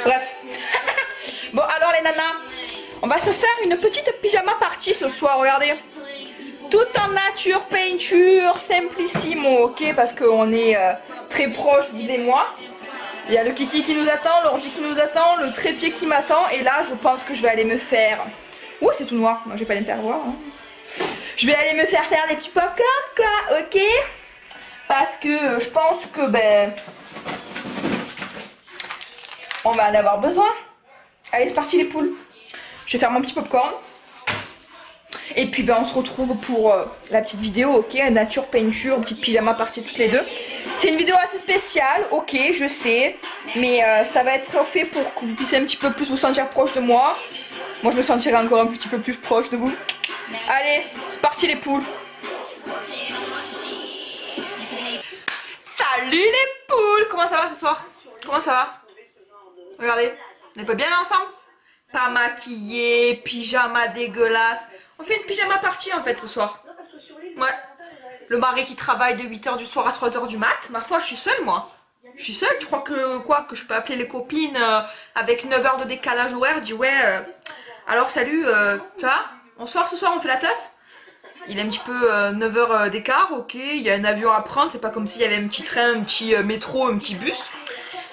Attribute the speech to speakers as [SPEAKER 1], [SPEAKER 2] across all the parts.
[SPEAKER 1] Bref. Bon alors les nanas, on va se faire une petite pyjama party ce soir, regardez. Tout en nature, peinture, simplissimo, ok, parce qu'on est très proches, vous et moi. Il y a le kiki qui nous attend, l'ordi qui nous attend, le trépied qui m'attend, et là je pense que je vais aller me faire... Ouh, c'est tout noir, non je vais pas aller me faire voir. Hein. Je vais aller me faire des petits popcorn quoi, ok. Parce que je pense que ben... on va en avoir besoin. Allez c'est parti les poules. Je vais faire mon petit popcorn. Et puis ben on se retrouve pour la petite vidéo, ok, nature, peinture, petite pyjama party toutes les deux. C'est une vidéo assez spéciale, ok, je sais. Mais ça va être fait pour que vous puissiez un petit peu plus vous sentir proche de moi. Moi je me sentirai encore un petit peu plus proche de vous. Allez, c'est parti les poules. Salut les poules. Comment ça va ce soir? Comment ça va? Regardez, on n'est pas bien ensemble? Pas maquillé, pyjama dégueulasse. On fait une pyjama party en fait ce soir. Ouais. Le mari qui travaille de 8 h du soir à 3 h du mat. Ma foi, je suis seule moi. Je suis seule, tu crois que quoi? Que je peux appeler les copines avec 9 h de décalage horaire? Dis ouais, alors salut, ça va? Bonsoir, ce soir on fait la teuf? Il est un petit peu 9 h d'écart, ok. Il y a un avion à prendre, c'est pas comme s'il y avait un petit train, un petit métro, un petit bus.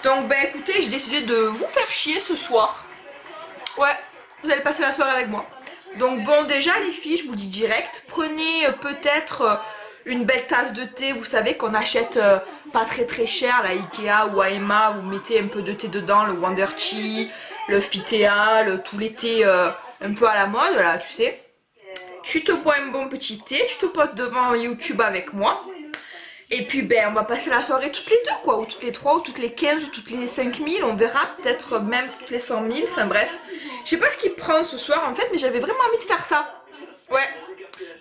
[SPEAKER 1] Donc bah écoutez, j'ai décidé de vous faire chier ce soir. Ouais, vous allez passer la soirée avec moi. Donc bon déjà les filles, je vous dis direct, prenez peut-être une belle tasse de thé, vous savez qu'on achète pas très cher, la Ikea ou Aema, vous mettez un peu de thé dedans, le Wonder Tea, le Fitea, tous les thés un peu à la mode là, tu sais. Tu te bois un bon petit thé, tu te poses devant YouTube avec moi. Et puis ben on va passer la soirée toutes les deux quoi, ou toutes les 3, ou toutes les 15, ou toutes les 5000, on verra, peut-être même toutes les 100 000, enfin bref. Je sais pas ce qu'il prend ce soir en fait, mais j'avais vraiment envie de faire ça. Ouais,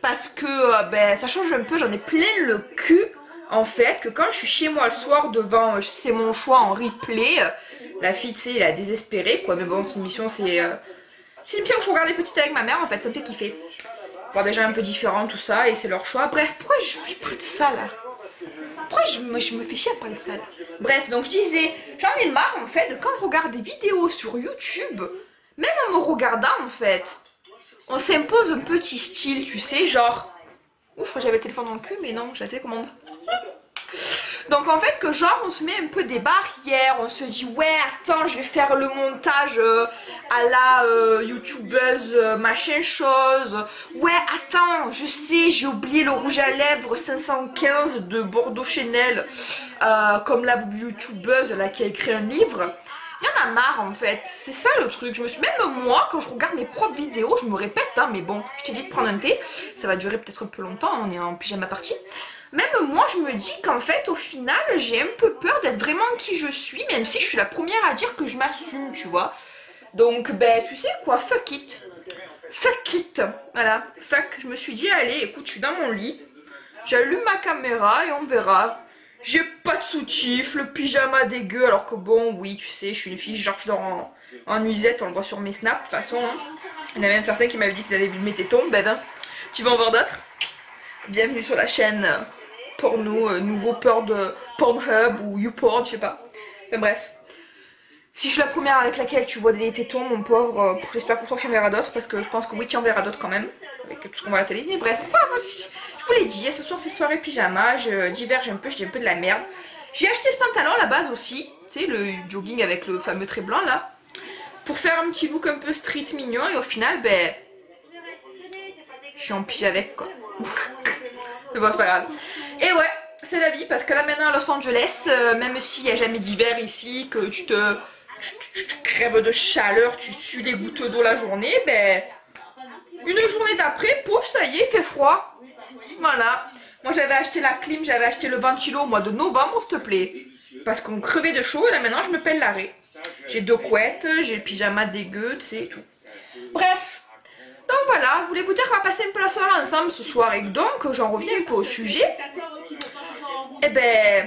[SPEAKER 1] parce que ben ça change un peu, j'en ai plein le cul en fait, que quand je suis chez moi le soir devant, c'est mon choix en replay, la fille tu sais elle a désespéré quoi, mais bon c'est une mission, c'est une mission que je regardais petite avec ma mère en fait, ça me fait kiffer. Voir des gens un peu différents tout ça, et c'est leur choix, bref, pourquoi je parle de ça là? Pourquoi je me fais chier à parler de ça là? Bref, donc je disais, j'en ai marre en fait de quand je regarde des vidéos sur YouTube, même en me regardant en fait, on s'impose un petit style, tu sais, genre... Ouh, je crois que j'avais le téléphone dans le cul, mais non, j'ai la télécommande. Donc en fait que genre on se met un peu des barrières, on se dit ouais attends je vais faire le montage à la youtubeuse machin chose. Ouais attends je sais j'ai oublié le rouge à lèvres 515 de Bordeaux Chanel comme la youtubeuse là qui a écrit un livre. Il y en a marre en fait, c'est ça le truc, même moi quand je regarde mes propres vidéos je me répète hein, mais bon je t'ai dit de prendre un thé, ça va durer peut-être un peu longtemps, on est en pyjama party. Même moi je me dis qu'en fait au final j'ai un peu peur d'être vraiment qui je suis, même si je suis la première à dire que je m'assume tu vois. Donc ben tu sais quoi, fuck it. Fuck it. Voilà, fuck, je me suis dit allez écoute je suis dans mon lit, j'allume ma caméra et on verra. J'ai pas de soutif, le pyjama dégueu alors que bon oui tu sais je suis une fille genre je dors en nuisette, on le voit sur mes snaps de toute façon hein. Il y en a même certains qui m'avaient dit qu'ils avaient vu mes tétons, ben tu vas en voir d'autres. Bienvenue sur la chaîne porno, nouveau peur de Pornhub ou YouPorn, je sais pas. Enfin bref. Si je suis la première avec laquelle tu vois des tétons, mon pauvre, j'espère pour toi que tu en verras d'autres, parce que je pense que oui, tu en verras d'autres quand même, avec tout ce qu'on voit à la télé. Mais bref, je vous l'ai dit, ce soir c'est soirée pyjama, je diverge un peu, je dis un peu de la merde. J'ai acheté ce pantalon à la base aussi, tu sais, le jogging avec le fameux trait blanc là, pour faire un petit look un peu street mignon, et au final, ben, je suis en pige avec quoi. Mais bon c'est pas grave. Et ouais c'est la vie parce que là maintenant à Los Angeles même s'il n'y a jamais d'hiver ici, que tu te crèves de chaleur, tu sues les gouttes d'eau la journée, ben une journée d'après pouf ça y est il fait froid. Voilà. Moi j'avais acheté la clim, j'avais acheté le ventilo au mois de novembre s'il te plaît, parce qu'on crevait de chaud et là maintenant je me pèle l'arrêt. J'ai 2 couettes, j'ai le pyjama dégueu tu sais tout. Bref. Donc voilà, je voulais vous dire qu'on va passer un peu la soirée ensemble ce soir et donc j'en reviens un peu au sujet. Et ben,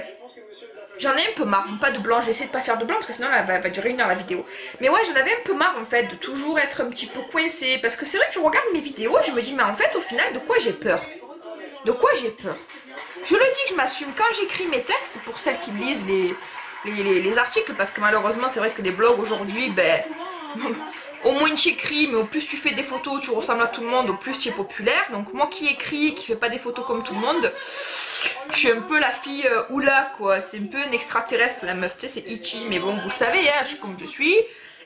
[SPEAKER 1] j'en ai un peu marre, pas de blanc, je vais essayer de pas faire de blanc parce que sinon elle va durer 1 heure la vidéo. Mais ouais, j'en avais un peu marre en fait de toujours être un petit peu coincée parce que c'est vrai que je regarde mes vidéos et je me dis mais en fait au final de quoi j'ai peur? De quoi j'ai peur? Je le dis que je m'assume quand j'écris mes textes, pour celles qui lisent les articles, parce que malheureusement c'est vrai que les blogs aujourd'hui, ben, au moins tu écris, mais au plus tu fais des photos, tu ressembles à tout le monde, au plus tu es populaire. Donc moi qui écris et qui fais pas des photos comme tout le monde, je suis un peu la fille oula quoi, c'est un peu une extraterrestre la meuf, tu sais, c'est Ichi, mais bon vous savez, hein, je suis comme je suis.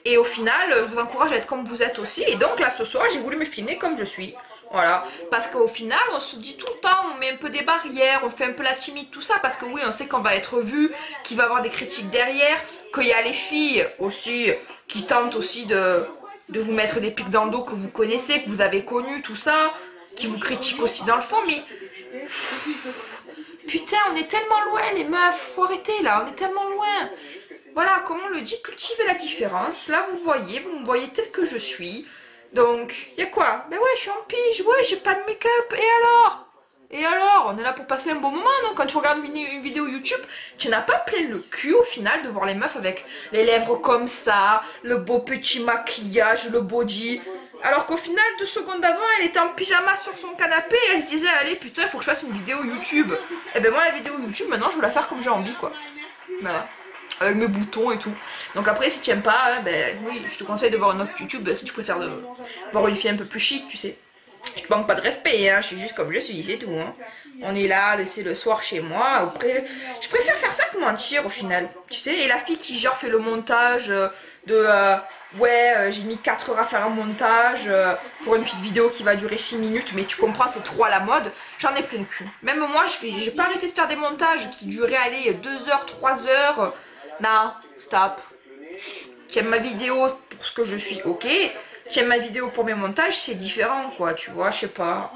[SPEAKER 1] Et au final, je vous encourage à être comme vous êtes aussi. Et donc là ce soir, j'ai voulu me filmer comme je suis. Voilà, parce qu'au final on se dit tout le temps, on met un peu des barrières, on fait un peu la timide, tout ça, parce que oui on sait qu'on va être vu, qu'il va y avoir des critiques derrière, qu'il y a les filles aussi qui tentent aussi de vous mettre des pics dans le dos que vous connaissez, que vous avez connu, tout ça, qui vous critiquent aussi dans le fond, mais putain on est tellement loin les meufs, faut arrêter là, on est tellement loin. Voilà, comme on le dit, cultiver la différence, là vous me voyez tel que je suis. Donc, y a quoi? Ben ouais, je suis en pige, ouais, j'ai pas de make-up, et alors? Et alors? On est là pour passer un bon moment, non? Quand tu regardes une vidéo YouTube, tu n'as pas plein le cul au final de voir les meufs avec les lèvres comme ça, le beau petit maquillage, le body. Alors qu'au final, 2 secondes avant, elle était en pyjama sur son canapé et elle se disait, allez putain, il faut que je fasse une vidéo YouTube. Et ben moi, la vidéo YouTube, maintenant, je veux la faire comme j'ai envie, quoi. Voilà. Avec mes boutons et tout. Donc après si tu aimes pas, hein, ben oui, je te conseille de voir un autre YouTube si tu préfères voir une fille un peu plus chic, tu sais. Je te manque pas de respect, hein, je suis juste comme je suis, c'est tout. Hein. On est là, c'est le soir chez moi. Après, je préfère faire ça que mentir au final, tu sais. Et la fille qui genre fait le montage ouais, j'ai mis 4 heures à faire un montage pour une petite vidéo qui va durer 6 minutes, mais tu comprends, c'est trop à la mode. J'en ai plein de cul. Même moi, j'ai pas arrêté de faire des montages qui duraient, allez, 2 heures, 3 heures. Non, stop. Tu aimes ma vidéo pour ce que je suis, ok. Tu aimes ma vidéo pour mes montages, c'est différent, quoi, tu vois, je sais pas.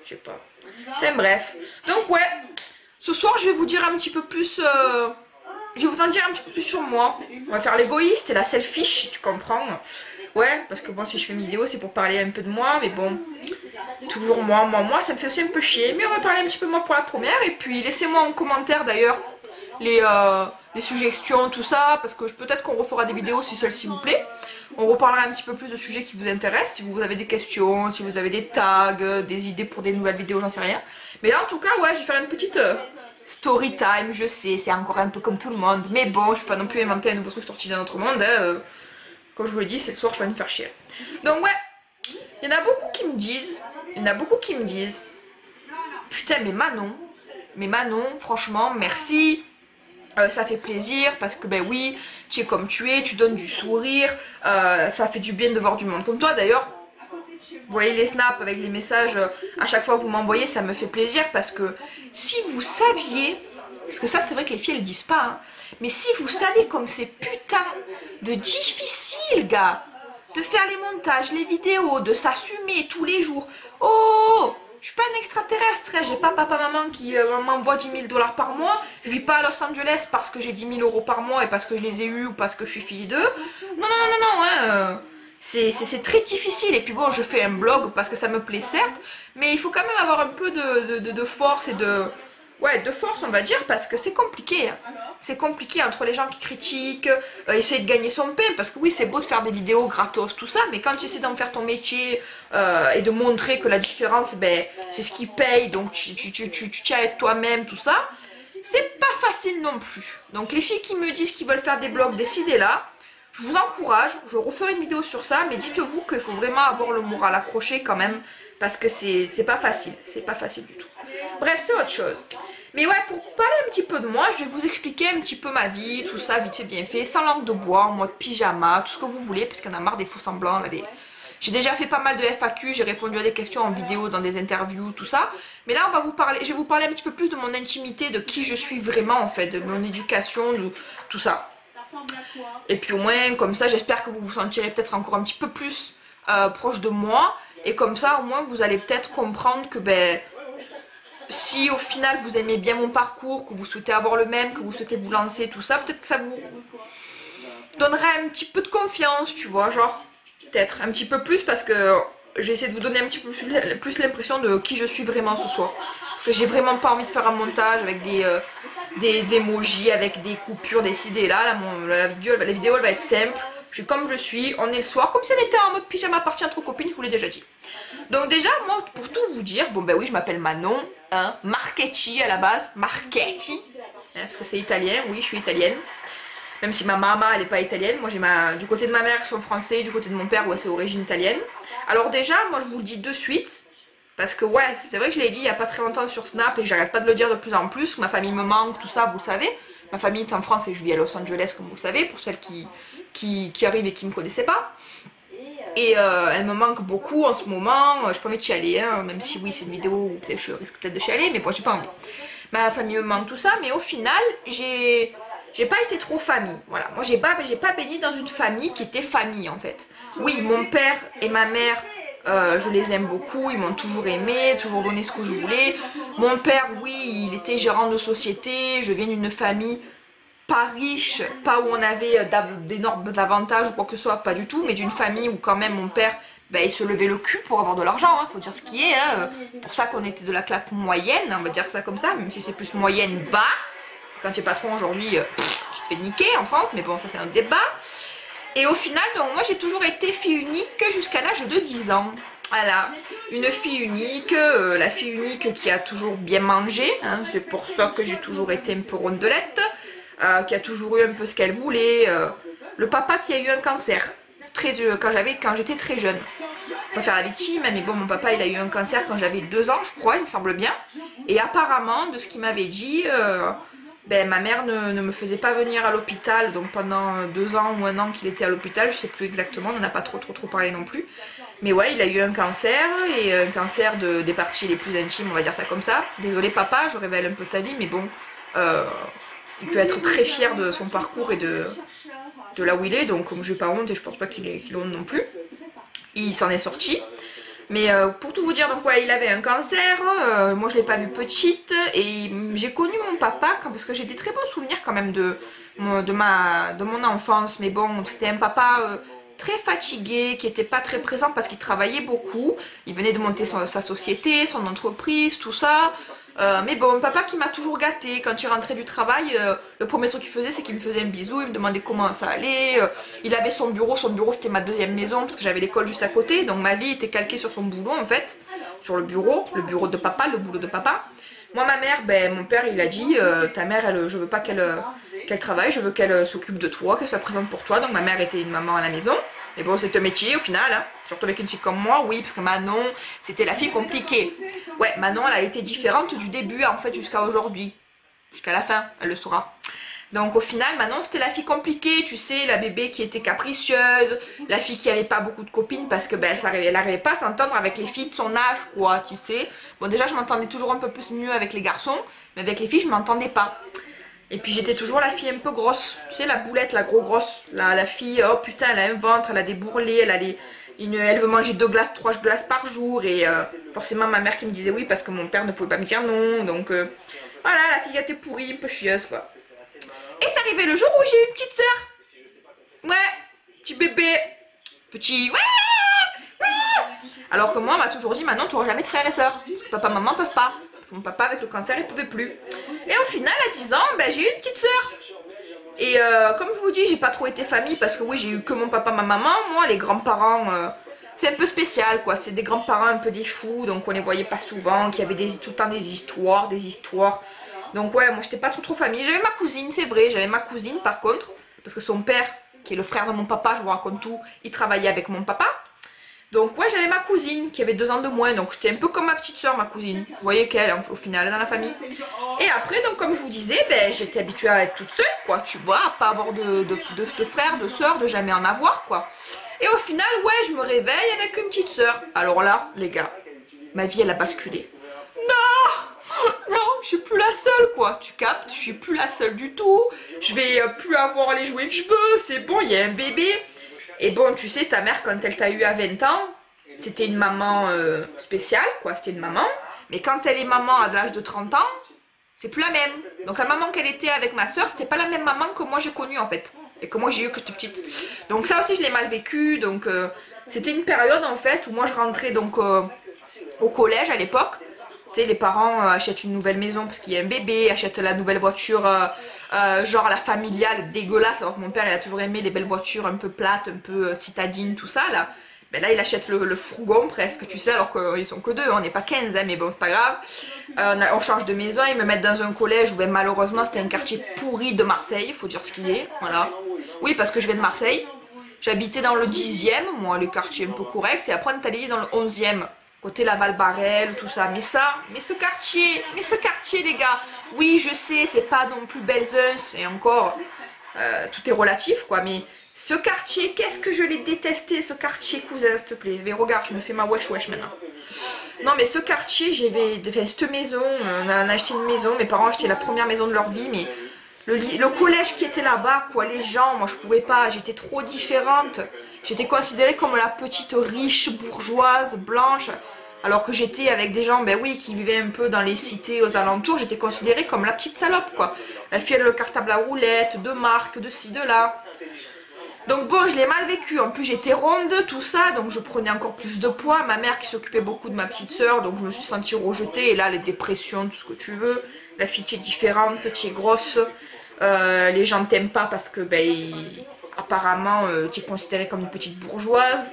[SPEAKER 1] Je sais pas. Enfin, bref. Donc, ouais, ce soir, je vais vous dire un petit peu plus... je vais vous en dire un petit peu plus sur moi. On va faire l'égoïste et la selfish, tu comprends. Ouais, parce que bon, si je fais une vidéo, c'est pour parler un peu de moi, mais bon, toujours moi, ça me fait aussi un peu chier. Mais on va parler un petit peu de moi pour la première, et puis laissez-moi en commentaire d'ailleurs les suggestions, tout ça, parce que peut-être qu'on refera des vidéos si celle-ci vous plaît. On reparlera un petit peu plus de sujets qui vous intéressent, si vous avez des questions, si vous avez des tags, des idées pour des nouvelles vidéos, j'en sais rien. Mais là en tout cas, ouais, je vais faire une petite story time, je sais, c'est encore un peu comme tout le monde, mais bon, je ne peux pas non plus inventer un nouveau truc sorti d'un autre monde, hein, comme je vous l'ai dit, c'est le soir, je vais me faire chier. Donc ouais, il y en a beaucoup qui me disent, putain mais Manon, franchement, merci. Ça fait plaisir parce que ben oui, tu es comme tu es, tu donnes du sourire, ça fait du bien de voir du monde comme toi. D'ailleurs, vous voyez les snaps avec les messages à chaque fois que vous m'envoyez, ça me fait plaisir parce que si vous saviez, parce que ça c'est vrai que les filles elles disent pas, hein, mais si vous savez comme c'est putain de difficile gars, de faire les montages, les vidéos, de s'assumer tous les jours. Oh, je suis pas un extraterrestre, hein. J'ai pas papa maman qui m'envoie 10 000 $ par mois. Je vis pas à Los Angeles parce que j'ai 10 000 € par mois et parce que je les ai eus ou parce que je suis fille d'eux. Non, hein. C'est très difficile. Et puis bon, je fais un blog parce que ça me plaît certes, mais il faut quand même avoir un peu de force et de force on va dire, parce que c'est compliqué. Hein. C'est compliqué entre les gens qui critiquent, essayer de gagner son pain, parce que oui c'est beau de faire des vidéos gratos, tout ça, mais quand tu essaies d'en faire ton métier et de montrer que la différence, ben, c'est ce qui paye, donc tu tiens avec toi-même, tout ça, c'est pas facile non plus. Donc les filles qui me disent qu'ils veulent faire des blogs, décidez-là. Je vous encourage, je referai une vidéo sur ça, mais dites-vous qu'il faut vraiment avoir le moral accroché quand même, parce que c'est pas facile du tout. Bref, c'est autre chose. Mais ouais, pour parler un petit peu de moi, je vais vous expliquer un petit peu ma vie, tout ça, vite fait bien fait, sans langue de bois, en mode pyjama, tout ce que vous voulez, parce qu'on a marre des faux semblants, là, J'ai déjà fait pas mal de FAQ, j'ai répondu à des questions en vidéo, dans des interviews, tout ça. Mais là, je vais vous parler un petit peu plus de mon intimité, de qui je suis vraiment, en fait, de mon éducation, de tout ça. Et puis au moins, comme ça, j'espère que vous vous sentirez peut-être encore un petit peu plus proche de moi. Et comme ça, au moins, vous allez peut-être comprendre que, ben... si au final vous aimez bien mon parcours, que vous souhaitez avoir le même, que vous souhaitez vous lancer, tout ça, peut-être que ça vous donnera un petit peu de confiance, tu vois, genre, peut-être un petit peu plus, parce que j'ai essayé de vous donner un petit peu plus l'impression de qui je suis vraiment ce soir. Parce que j'ai vraiment pas envie de faire un montage avec des emojis, avec des coupures, des idées là, la vidéo elle va être simple, je suis comme je suis, on est le soir, comme si on était en mode pyjama party entre copines, je vous l'ai déjà dit. Donc déjà, moi, pour tout vous dire, bon ben oui, je m'appelle Manon, hein, Marchetti à la base, Marchetti, hein, parce que c'est italien, oui, je suis italienne. Même si ma maman, elle n'est pas italienne, moi j'ai du côté de ma mère, ils sont français, du côté de mon père, ouais, c'est origine italienne. Alors déjà, moi je vous le dis de suite, parce que ouais, c'est vrai que je l'ai dit il n'y a pas très longtemps sur Snap et j'arrête pas de le dire de plus en plus, ma famille me manque, tout ça, vous savez. Ma famille est en France et je vis à Los Angeles, comme vous le savez, pour celles qui arrivent et qui ne me connaissaient pas. Et elle me manque beaucoup en ce moment, j'ai pas envie de chialer, hein, même si oui c'est une vidéo où peut-être je risque peut-être de chialer, mais bon j'ai pas envie. Ma famille me manque tout ça, mais au final j'ai pas été trop famille, voilà. Moi j'ai pas baigné dans une famille qui était famille en fait. Oui, mon père et ma mère, je les aime beaucoup, ils m'ont toujours aimé, toujours donné ce que je voulais. Mon père, oui, il était gérant de société, je viens d'une famille pas riche, pas où on avait d'énormes avantages ou quoi que ce soit, pas du tout, mais d'une famille où quand même mon père, ben, il se levait le cul pour avoir de l'argent, hein, faut dire ce qui est, hein. Pour ça qu'on était de la classe moyenne, on va dire ça comme ça, même si c'est plus moyenne bas. Quand tu es patron aujourd'hui, tu te fais niquer en France, mais bon ça c'est un débat. Et au final, donc moi j'ai toujours été fille unique jusqu'à l'âge de 10 ans. Voilà, une fille unique, la fille unique qui a toujours bien mangé, hein, c'est pour ça que j'ai toujours été un peu rondelette. Qui a toujours eu un peu ce qu'elle voulait. Le papa qui a eu un cancer quand j'étais très jeune. On va faire la victime, mais bon, mon papa il a eu un cancer quand j'avais 2 ans, je crois, il me semble bien. Et apparemment, de ce qu'il m'avait dit, ben, ma mère ne me faisait pas venir à l'hôpital, donc pendant 2 ans ou 1 an qu'il était à l'hôpital, je sais plus exactement, on n'en a pas trop parlé non plus. Mais ouais, il a eu un cancer, et un cancer des parties les plus intimes, on va dire ça comme ça. Désolée papa, je révèle un peu ta vie, mais bon... il peut être très fier de son parcours et de là où il est, donc comme je n'ai pas honte et je pense pas qu'il ait honte non plus. Il s'en est sorti. Mais pour tout vous dire, donc ouais, il avait un cancer, moi je l'ai pas vu petite, et j'ai connu mon papa, parce que j'ai des très bons souvenirs quand même de mon enfance, mais bon, c'était un papa très fatigué, qui était pas très présent parce qu'il travaillait beaucoup, il venait de monter sa société, son entreprise, tout ça. Mais bon, papa qui m'a toujours gâté. Quand il rentrait du travail, le premier truc qu'il faisait, c'est qu'il me faisait un bisou, il me demandait comment ça allait. Il avait son bureau c'était ma deuxième maison parce que j'avais l'école juste à côté, donc ma vie était calquée sur son boulot en fait, sur le bureau de papa, le boulot de papa. Moi ma mère, ben mon père il a dit ta mère je veux pas qu'elle travaille, je veux qu'elle s'occupe de toi, qu'elle soit présente pour toi, donc ma mère était une maman à la maison. Mais bon, c'est un métier au final, hein. Surtout avec une fille comme moi, oui, parce que Manon, c'était la fille compliquée. Ouais, Manon, elle a été différente du début, en fait, jusqu'à aujourd'hui. Jusqu'à la fin, elle le saura. Donc au final, Manon, c'était la fille compliquée, tu sais, la bébé qui était capricieuse, la fille qui avait pas beaucoup de copines parce que ben, elle arrivait pas à s'entendre avec les filles de son âge, quoi, tu sais. Bon, déjà, je m'entendais toujours un peu plus mieux avec les garçons, mais avec les filles, je m'entendais pas. Et puis j'étais toujours la fille un peu grosse, tu sais la boulette, la gros grosse, la fille, oh putain elle a un ventre, elle a des bourrelets, elle veut manger 2 glaces, 3 glaces par jour et forcément ma mère qui me disait oui parce que mon père ne pouvait pas me dire non, donc voilà la fille était pourrie, un peu chieuse quoi. Est arrivé le jour où j'ai eu une petite soeur, ouais, petit bébé, petit, ouais. Alors que moi on m'a toujours dit maintenant tu n'auras jamais de frères et sœurs, parce que papa maman peuvent pas. Mon papa avec le cancer il pouvait plus. Et au final à 10 ans ben, j'ai eu une petite soeur. Et comme je vous dis j'ai pas trop été famille parce que oui j'ai eu que mon papa ma maman. Moi les grands-parents c'est un peu spécial quoi. C'est des grands-parents un peu des fous. Donc on les voyait pas souvent. Qu'il y avait tout le temps des histoires. Donc ouais moi j'étais pas trop famille. J'avais ma cousine c'est vrai. J'avais ma cousine par contre. Parce que son père qui est le frère de mon papa, je vous raconte tout, il travaillait avec mon papa. Donc ouais j'avais ma cousine qui avait 2 ans de moins, donc c'était un peu comme ma petite soeur ma cousine. Vous voyez qu'elle au final dans la famille. Et après donc comme je vous disais, ben, j'étais habituée à être toute seule quoi, tu vois, à pas avoir de frères, de sœurs, de jamais en avoir quoi. Et au final ouais je me réveille avec une petite soeur. Alors là les gars, ma vie elle a basculé. Non, je suis plus la seule quoi, tu captes, je suis plus la seule du tout. Je vais plus avoir les jouets que je veux, c'est bon, il y a un bébé. Et bon, tu sais, ta mère, quand elle t'a eu à 20 ans, c'était une maman spéciale, quoi, c'était une maman. Mais quand elle est maman à l'âge de 30 ans, c'est plus la même. Donc la maman qu'elle était avec ma soeur, c'était pas la même maman que moi j'ai connue en fait. Et que moi j'ai eu que j'étais petite. Donc ça aussi, je l'ai mal vécu. Donc c'était une période en fait où moi je rentrais donc au collège à l'époque. Tu sais, les parents achètent une nouvelle maison parce qu'il y a un bébé, achètent la nouvelle voiture, genre la familiale dégueulasse. Alors que mon père il a toujours aimé les belles voitures un peu plates, un peu citadines, tout ça là. Ben là, il achète le fourgon presque, tu sais, alors qu'ils sont que deux, on n'est pas 15, hein, mais bon, c'est pas grave. On change de maison, ils me mettent dans un collège où ben, malheureusement c'était un quartier pourri de Marseille, il faut dire ce qu'il est, voilà. Oui, parce que je viens de Marseille. J'habitais dans le 10e, moi, le quartier un peu correct, et après on est allé dans le 11e, côté Laval-Barrel, tout ça. Mais ce quartier, les gars, oui, je sais, c'est pas non plus Belzunce, et encore, tout est relatif, quoi, mais ce quartier, qu'est-ce que je l'ai détesté, ce quartier, cousin, s'il te plaît. Mais regarde, je me fais ma wesh maintenant. Non, mais ce quartier, cette maison, on a acheté une maison, mes parents ont acheté la première maison de leur vie, mais le collège qui était là-bas, quoi, les gens, moi je pouvais pas, j'étais trop différente. J'étais considérée comme la petite riche bourgeoise blanche, alors que j'étais avec des gens, ben oui, qui vivaient un peu dans les cités aux alentours, j'étais considérée comme la petite salope, quoi. La fille, elle a le cartable à roulette, de marque, de ci, de là. Donc bon, je l'ai mal vécu, en plus j'étais ronde, tout ça, donc je prenais encore plus de poids. Ma mère qui s'occupait beaucoup de ma petite soeur, donc je me suis sentie rejetée, et là les dépressions, tout ce que tu veux. La fille tu es différente, tu es grosse, les gens ne t'aiment pas parce que ben, apparemment tu es considérée comme une petite bourgeoise.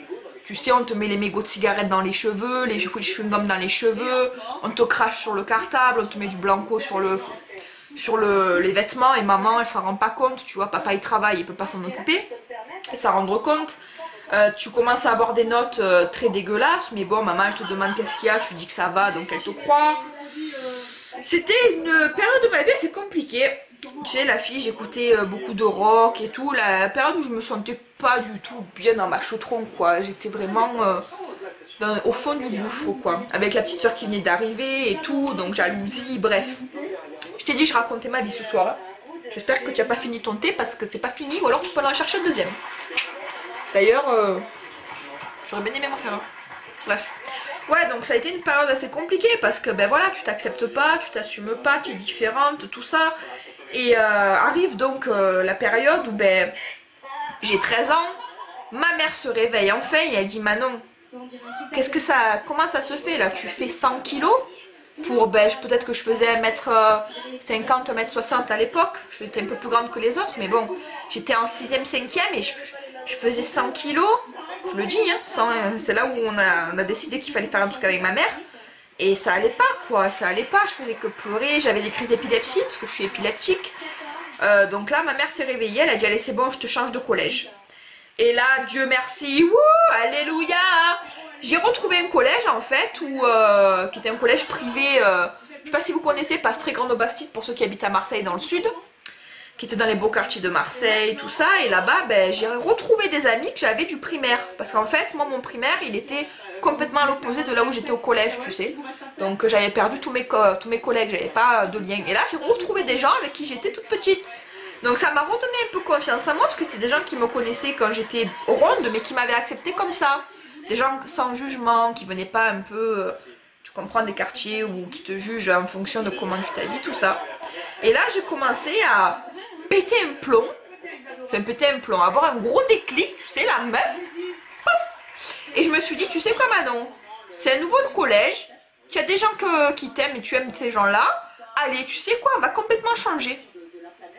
[SPEAKER 1] Tu sais, on te met les mégots de cigarettes dans les cheveux, les chewing-gums dans les cheveux, on te crache sur le cartable, on te met du blanco sur les vêtements, et maman elle s'en rend pas compte, tu vois, papa il travaille, il peut pas s'en occuper, et s'en rendre compte. Tu commences à avoir des notes très dégueulasses, mais bon, maman elle te demande qu'est-ce qu'il y a, tu dis que ça va, donc elle te croit. C'était une période de ma vie assez compliquée. Tu sais, la fille, j'écoutais beaucoup de rock et tout. La période où je me sentais pas du tout bien dans ma chautron, quoi. J'étais vraiment au fond du gouffre, quoi. Avec la petite soeur qui venait d'arriver et tout, donc jalousie, bref. Je t'ai dit, je racontais ma vie ce soir. Hein. J'espère que tu n'as pas fini ton thé parce que c'est pas fini, ou alors tu peux en chercher un deuxième. D'ailleurs, j'aurais bien aimé m'en faire un. Bref. Ouais, donc ça a été une période assez compliquée parce que ben voilà, tu t'acceptes pas, tu t'assumes pas, tu es différente, tout ça. Et arrive donc la période où ben j'ai 13 ans, ma mère se réveille enfin et elle dit Manon, comment ça se fait là? Tu fais 100 kilos pour, ben peut-être que je faisais 1m50, 1m60 à l'époque, j'étais un peu plus grande que les autres, mais bon, j'étais en 6e, 5e et je faisais 100 kilos. Je le dis, hein, c'est là où on a décidé qu'il fallait faire un truc avec ma mère. Et ça allait pas, quoi, ça allait pas, je faisais que pleurer, j'avais des crises d'épilepsie, parce que je suis épileptique. Donc là, ma mère s'est réveillée, elle a dit, allez, c'est bon, je te change de collège. Et là, Dieu merci, wouh, alléluia. J'ai retrouvé un collège, en fait, qui était un collège privé, je sais pas si vous connaissez, pas très grande Bastide, pour ceux qui habitent à Marseille, dans le sud. Qui était dans les beaux quartiers de Marseille, tout ça, et là-bas, ben, j'ai retrouvé des amis que j'avais du primaire, parce qu'en fait, moi, mon primaire, il était complètement à l'opposé de là où j'étais au collège, tu sais, donc j'avais perdu tous mes collègues, j'avais pas de lien, et là, j'ai retrouvé des gens avec qui j'étais toute petite, donc ça m'a redonné un peu confiance en moi, parce que c'était des gens qui me connaissaient quand j'étais ronde, mais qui m'avaient accepté comme ça, des gens sans jugement, qui venaient pas un peu, tu comprends, des quartiers, ou qui te jugent en fonction de comment tu t'habilles, tout ça, et là, j'ai commencé à péter un plomb, avoir un gros déclic, tu sais, la meuf, pof. Et je me suis dit, tu sais quoi Manon, c'est un nouveau collège, tu as des gens qui t'aiment et tu aimes ces gens-là, allez, tu sais quoi, on va complètement changer,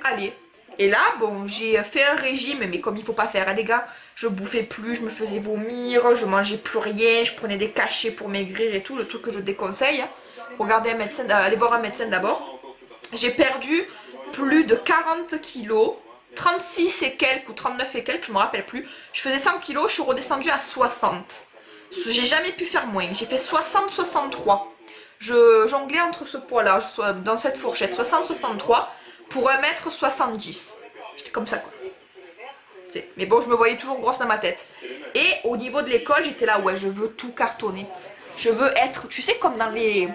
[SPEAKER 1] allez. Et là, bon, j'ai fait un régime, mais comme il faut pas faire, hein, les gars, je bouffais plus, je me faisais vomir, je mangeais plus rien, je prenais des cachets pour maigrir et tout, le truc que je déconseille, hein. Regardez un médecin, allez voir un médecin d'abord. J'ai perdu plus de 40 kilos, 36 et quelques ou 39 et quelques, je me rappelle plus. Je faisais 100 kilos, je suis redescendue à 60. J'ai jamais pu faire moins, j'ai fait 60-63. Je jonglais entre ce poids-là, dans cette fourchette, 60-63 pour 1m70. J'étais comme ça quoi. Mais bon, je me voyais toujours grosse dans ma tête. Et au niveau de l'école, j'étais là, ouais, je veux tout cartonner. Je veux être, tu sais, comme dans les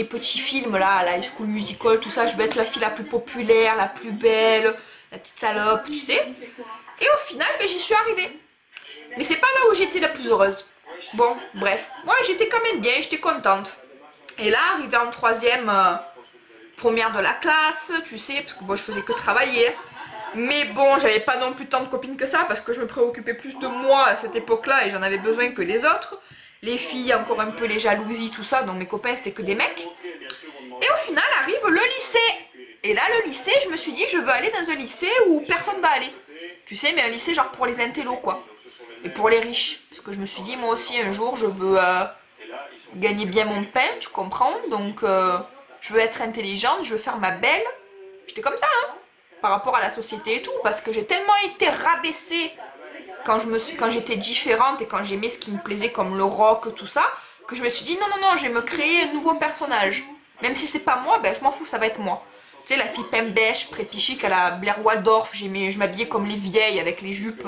[SPEAKER 1] petits films là, la High School Musical, tout ça, je veux être la fille la plus populaire, la plus belle, la petite salope, tu sais. Et au final, ben, j'y suis arrivée. Mais c'est pas là où j'étais la plus heureuse. Bon, bref. Ouais, j'étais quand même bien, j'étais contente. Et là, arrivée en 3e, première de la classe, tu sais, parce que moi je faisais que travailler. Mais bon, j'avais pas non plus tant de copines que ça, parce que je me préoccupais plus de moi à cette époque-là et j'en avais besoin que les autres. Les filles, encore un peu les jalousies, tout ça, donc mes copains c'était que des mecs. Et au final arrive le lycée. Et là le lycée, je me suis dit je veux aller dans un lycée où personne va aller. Tu sais, mais un lycée genre pour les intellos quoi. et pour les riches. Parce que je me suis dit, moi aussi, un jour, je veux gagner bien mon pain, tu comprends? Donc, je veux être intelligente, je veux faire ma belle. J'étais comme ça, hein, par rapport à la société et tout, parce que j'ai tellement été rabaissée quand j'étais différente et quand j'aimais ce qui me plaisait, comme le rock, tout ça, que je me suis dit, non, non, non, je vais me créer un nouveau personnage. Même si c'est pas moi, ben, je m'en fous, ça va être moi. Tu sais, la fille pembèche, prépichique à la Blair Waldorf, je m'habillais comme les vieilles avec les jupes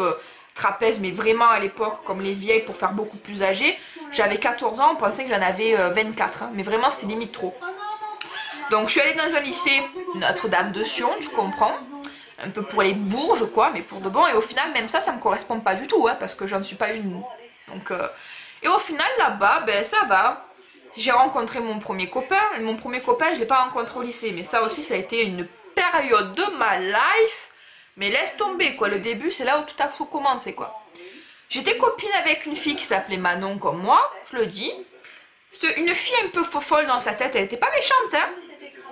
[SPEAKER 1] trapèzes, mais vraiment à l'époque comme les vieilles pour faire beaucoup plus âgée. J'avais 14 ans, on pensait que j'en avais 24, hein, mais vraiment c'était limite trop. Donc je suis allée dans un lycée Notre-Dame de Sion, tu comprends, un peu pour les bourges quoi, mais pour de bon, et au final même ça me correspond pas du tout, hein, parce que j'en suis pas une. Donc, et au final là-bas, ben ça va. J'ai rencontré mon premier copain, et mon premier copain je l'ai pas rencontré au lycée, mais ça aussi ça a été une période de ma life, mais laisse tomber quoi, le début c'est là où tout a tout commencé quoi. J'étais copine avec une fille qui s'appelait Manon comme moi, je le dis. C'était une fille un peu folle dans sa tête, elle était pas méchante hein,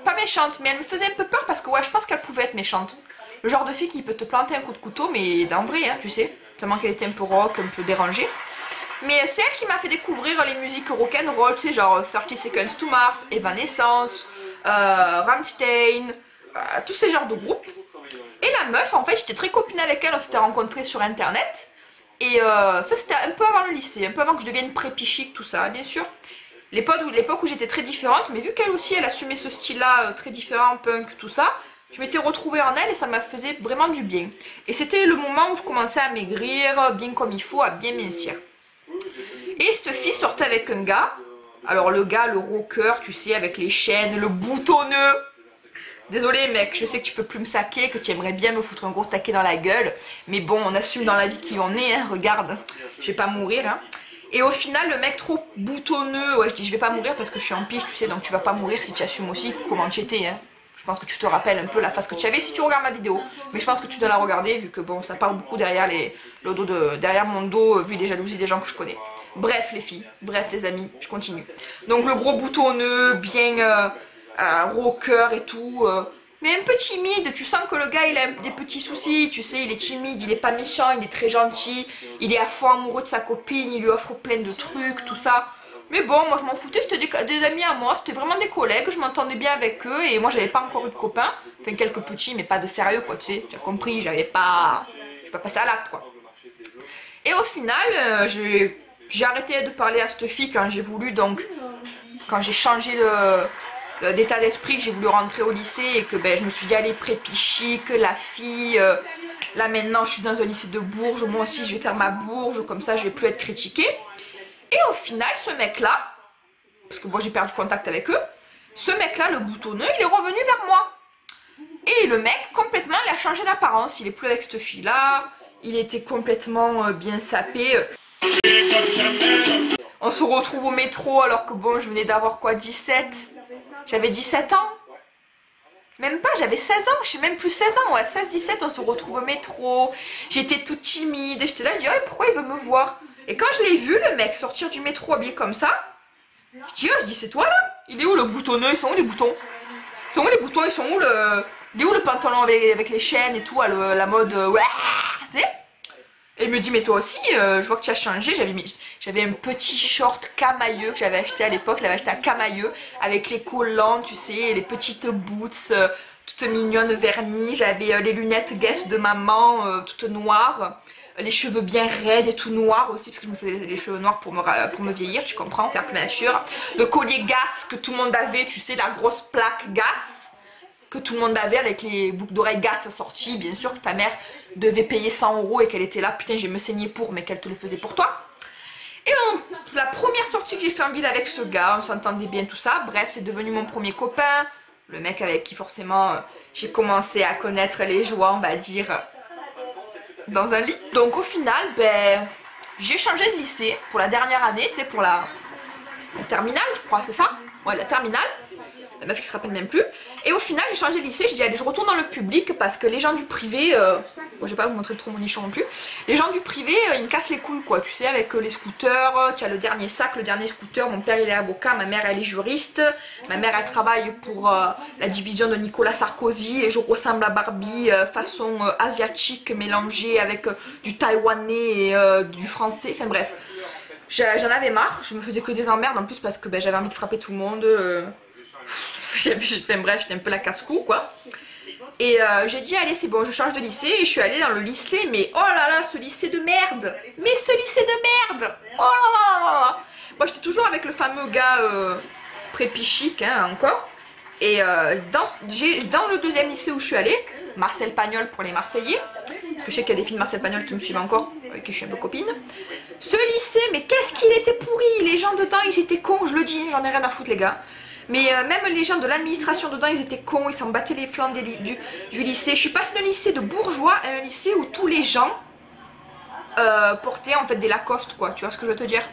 [SPEAKER 1] pas méchante, mais elle me faisait un peu peur parce que ouais je pense qu'elle pouvait être méchante. Le genre de fille qui peut te planter un coup de couteau, mais d'en vrai hein, tu sais, tellement qu'elle était un peu rock, un peu dérangée. Mais c'est elle qui m'a fait découvrir les musiques rock'n'roll, tu sais, genre 30 Seconds to Mars, Evanescence, Rammstein, tous ces genres de groupes. Et la meuf, en fait, j'étais très copine avec elle, on s'était rencontrés sur internet. Et ça, c'était un peu avant le lycée, un peu avant que je devienne prépichique, tout ça, bien sûr. L'époque où j'étais très différente, mais vu qu'elle aussi, elle assumait ce style-là, très différent, punk, tout ça, je m'étais retrouvée en elle et ça m'a fait vraiment du bien. Et c'était le moment où je commençais à maigrir, bien comme il faut, à bien mincir. Et cette fille sortait avec un gars. Alors le gars, le rocker, tu sais, avec les chaînes, le boutonneux. Désolé mec, je sais que tu peux plus me saquer, que tu aimerais bien me foutre un gros taquet dans la gueule. Mais bon, on assume dans la vie qui on est, hein, regarde. Je vais pas mourir, hein. Et au final, le mec trop boutonneux, ouais je dis je vais pas mourir parce que je suis en pige, tu sais, donc tu vas pas mourir si tu assumes aussi comment tu étais, hein. Je pense que tu te rappelles un peu la face que tu avais si tu regardes ma vidéo. Mais je pense que tu dois la regarder vu que bon, ça parle beaucoup derrière, derrière mon dos, vu les jalousies des gens que je connais. Bref les filles, bref les amis, je continue. Donc le gros boutonneux, bien rocker et tout, mais un peu timide, tu sens que le gars il a des petits soucis, tu sais, il est timide, il est pas méchant, il est très gentil, il est à fond amoureux de sa copine, il lui offre plein de trucs, tout ça. Mais bon, moi je m'en foutais, c'était des amis à moi, c'était vraiment des collègues, je m'entendais bien avec eux et moi j'avais pas encore eu de copains, enfin quelques petits mais pas de sérieux quoi, tu sais, tu as compris, je suis pas passée à l'acte quoi. Et au final, j'ai arrêté de parler à cette fille quand j'ai voulu, donc quand j'ai changé d'état d'esprit, que j'ai voulu rentrer au lycée et que ben, je me suis dit allez prépichique, la fille, là maintenant je suis dans un lycée de Bourges, moi aussi je vais faire ma Bourges, comme ça je vais plus être critiquée. Et au final, ce mec-là, parce que moi j'ai perdu contact avec eux, ce mec-là, le boutonneux, il est revenu vers moi. Et le mec, complètement, il a changé d'apparence. Il est plus avec cette fille-là. Il était complètement bien sapé. On se retrouve au métro alors que bon, je venais d'avoir quoi, 17. J'avais 17 ans. Même pas, j'avais 16 ans, je sais même plus 16 ans, ouais, 16-17, on se retrouve au métro. J'étais toute timide, j'étais là, je dis, oh, pourquoi il veut me voir? Et quand je l'ai vu, le mec, sortir du métro habillé comme ça, je dis, c'est toi là? Il est où le boutonneux? Ils sont où les boutons? Ils sont où les boutons? Ils sont où le... Il est où le pantalon avec les chaînes et tout, la mode... ouais, tu sais? Et il me dit, mais toi aussi, je vois que tu as changé. J'avais un petit short camailleux que j'avais acheté à l'époque, je l'avais acheté à Camailleux, avec les collants, tu sais, les petites boots, toutes mignonnes vernies. J'avais les lunettes Guess de maman, toutes noires. Les cheveux bien raides et tout noirs aussi, parce que je me faisais les cheveux noirs pour me vieillir, tu comprends, faire pleinature. Le collier Gas que tout le monde avait, tu sais, la grosse plaque Gas que tout le monde avait avec les boucles d'oreilles Gas assorties. Bien sûr que ta mère devait payer 100 € et qu'elle était là, putain, j'ai me saigné pour, mais qu'elle te le faisait pour toi. Et la première sortie que j'ai fait en ville avec ce gars, on s'entendait bien, tout ça. Bref, c'est devenu mon premier copain, le mec avec qui forcément j'ai commencé à connaître les joies, on va dire, dans un lit. Donc au final, ben, j'ai changé de lycée pour la dernière année, tu sais, pour la terminale, je crois, c'est ça? Ouais, la terminale. la meuf qui se rappelle même plus. Et au final, j'ai changé de lycée, j'ai dit allez, je retourne dans le public parce que les gens du privé, bon, je vais pas vous montrer trop mon nichon non plus, les gens du privé, ils me cassent les couilles quoi, tu sais, avec les scooters, tu as le dernier sac, le dernier scooter, mon père il est avocat, ma mère elle est juriste, ma mère elle travaille pour la division de Nicolas Sarkozy et je ressemble à Barbie façon asiatique mélangée avec du taïwanais et du français, enfin bref. J'en avais marre, je me faisais que des emmerdes en plus parce que ben, j'avais envie de frapper tout le monde. Enfin bref, j'étais un peu la casse-cou quoi. Et j'ai dit allez c'est bon, je change de lycée et je suis allée dans le lycée, mais oh là là, ce lycée de merde. Mais ce lycée de merde. Oh là là là là. Moi j'étais toujours avec le fameux gars prépichique hein, encore. Et dans le deuxième lycée où je suis allée, Marcel Pagnol pour les Marseillais, parce que je sais qu'il y a des filles de Marcel Pagnol qui me suivent encore, avec qui je suis un peu copine. Ce lycée, mais qu'est-ce qu'il était pourri, les gens dedans ils étaient cons, je le dis, j'en ai rien à foutre les gars. Mais même les gens de l'administration dedans ils étaient cons, ils s'en battaient les flancs du lycée. Je suis passée d'un lycée de bourgeois à un lycée où tous les gens portaient en fait des Lacoste quoi, tu vois ce que je veux te dire.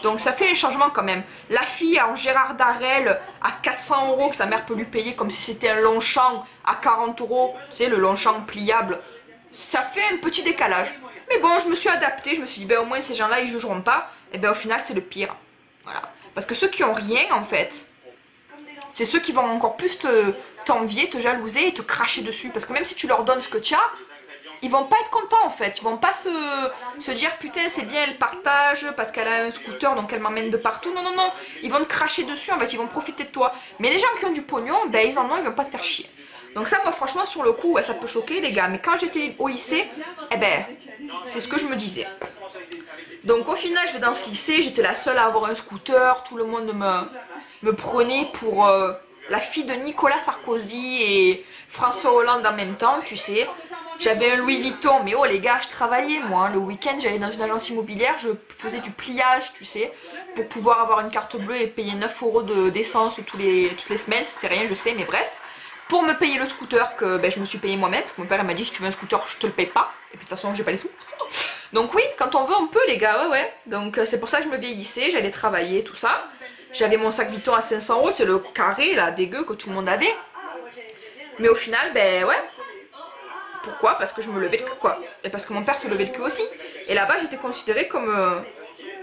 [SPEAKER 1] Donc ça fait un changement quand même. La fille en Gérard Darrel à 400 € que sa mère peut lui payer comme si c'était un Longchamp à 40 €, tu sais le Longchamp pliable, ça fait un petit décalage. Mais bon, je me suis adaptée, je me suis dit ben au moins ces gens là ils jugeront pas. Et ben au final c'est le pire. Voilà. Parce que ceux qui ont rien en fait, c'est ceux qui vont encore plus t'envier, te jalouser et te cracher dessus. Parce que même si tu leur donnes ce que tu as, ils vont pas être contents en fait. Ils vont pas se dire putain c'est bien elle partage parce qu'elle a un scooter donc elle m'emmène de partout. Non non non, ils vont te cracher dessus en fait, ils vont profiter de toi. Mais les gens qui ont du pognon, ben ils en ont, ils vont pas te faire chier. Donc ça moi franchement sur le coup ouais, ça peut choquer les gars. Mais quand j'étais au lycée, eh ben c'est ce que je me disais. Donc au final je vais dans ce lycée, j'étais la seule à avoir un scooter, tout le monde me prenait pour la fille de Nicolas Sarkozy et François Hollande en même temps, tu sais. J'avais un Louis Vuitton, mais oh les gars, je travaillais moi, hein. Le week-end j'allais dans une agence immobilière, je faisais du pliage, tu sais, pour pouvoir avoir une carte bleue et payer 9 € d'essence toutes les semaines, c'était rien je sais, mais bref. Pour me payer le scooter que ben, je me suis payé moi-même, parce que mon père m'a dit si tu veux un scooter je te le paye pas, et puis de toute façon j'ai pas les sous. Donc oui, quand on veut on peut les gars, ouais ouais. Donc c'est pour ça que je me vieillissais, j'allais travailler, tout ça. J'avais mon sac Vuitton à 500 €, c'est le carré là, dégueu que tout le monde avait. Mais au final, ben ouais. Pourquoi? Parce que je me levais le cul quoi. Et parce que mon père se levait le cul aussi. Et là-bas j'étais considérée comme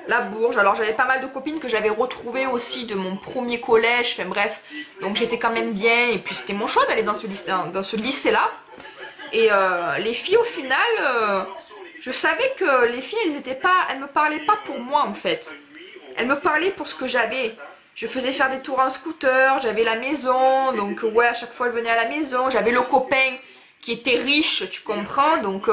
[SPEAKER 1] la bourge. Alors j'avais pas mal de copines que j'avais retrouvées aussi de mon premier collège, enfin bref. Donc j'étais quand même bien et puis c'était mon choix d'aller dans ce lycée-là. Et les filles au final, je savais que les filles elles me parlaient pas pour moi en fait. Elles me parlaient pour ce que j'avais. Je faisais faire des tours en scooter, j'avais la maison, donc ouais à chaque fois elles venaient à la maison. J'avais le copain qui était riche, tu comprends, donc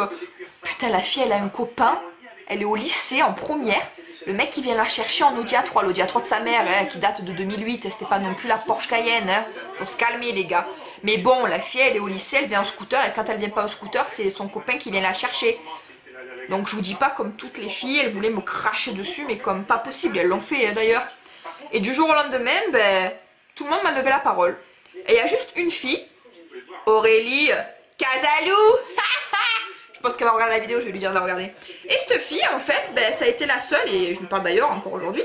[SPEAKER 1] putain la fille elle a un copain, elle est au lycée en première, le mec qui vient la chercher en Audi A3, l'Audi A3 de sa mère hein, qui date de 2008, c'était pas non plus la Porsche Cayenne, hein. Faut se calmer les gars. Mais bon la fille elle est au lycée, elle vient en scooter et quand elle vient pas au scooter c'est son copain qui vient la chercher. Donc je vous dis pas comme toutes les filles, elles voulaient me cracher dessus mais comme pas possible, elles l'ont fait hein, d'ailleurs. Et du jour au lendemain, ben, tout le monde m'a levé la parole. Et il y a juste une fille, Aurélie Casalou. Je pense qu'elle va regarder la vidéo, je vais lui dire de la regarder. Et cette fille, en fait, ben, ça a été la seule, et je me parle d'ailleurs encore aujourd'hui,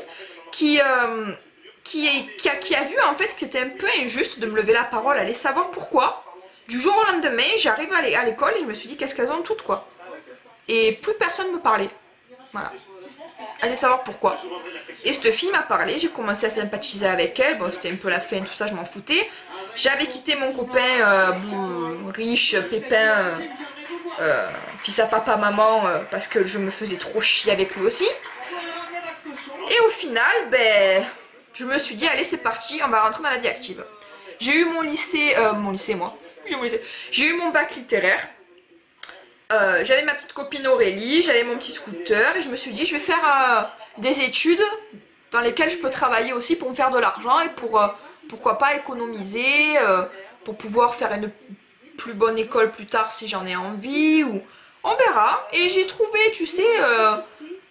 [SPEAKER 1] qui a vu en fait que c'était un peu injuste de me lever la parole, aller savoir pourquoi. Du jour au lendemain, j'arrive à l'école et je me suis dit qu'est-ce qu'elles ont toutes quoi. Et plus personne me parlait. Voilà. Allez savoir pourquoi. Et cette fille m'a parlé, j'ai commencé à sympathiser avec elle, bon c'était un peu la fin, tout ça, je m'en foutais. J'avais quitté mon copain riche, pépin, fils à papa, maman, parce que je me faisais trop chier avec lui aussi. Et au final, ben, je me suis dit, allez c'est parti, on va rentrer dans la vie active. J'ai eu mon lycée, j'ai eu mon bac littéraire. J'avais ma petite copine Aurélie, j'avais mon petit scooter et je me suis dit je vais faire des études dans lesquelles je peux travailler aussi pour me faire de l'argent et pour pourquoi pas économiser pour pouvoir faire une plus bonne école plus tard si j'en ai envie ou on verra. Et j'ai trouvé tu sais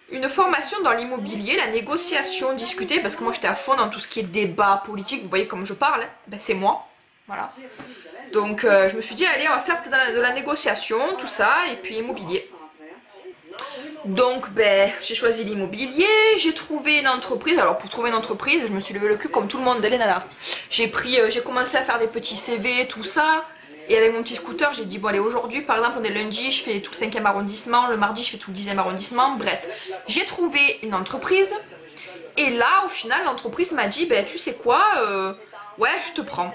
[SPEAKER 1] une formation dans l'immobilier, la négociation, discuter parce que moi j'étais à fond dans tout ce qui est débat politique, vous voyez comme je parle, hein, ben, c'est moi, voilà. Donc je me suis dit allez on va faire de la négociation, tout ça et puis immobilier. Donc ben, j'ai choisi l'immobilier, j'ai trouvé une entreprise. Alors pour trouver une entreprise, je me suis levé le cul comme tout le monde, les nanas. J'ai commencé à faire des petits CV, tout ça. Et avec mon petit scooter, j'ai dit bon allez, aujourd'hui par exemple on est lundi, je fais tout le 5e arrondissement, le mardi je fais tout le 10e arrondissement, bref. J'ai trouvé une entreprise et là au final l'entreprise m'a dit ben tu sais quoi, ouais je te prends.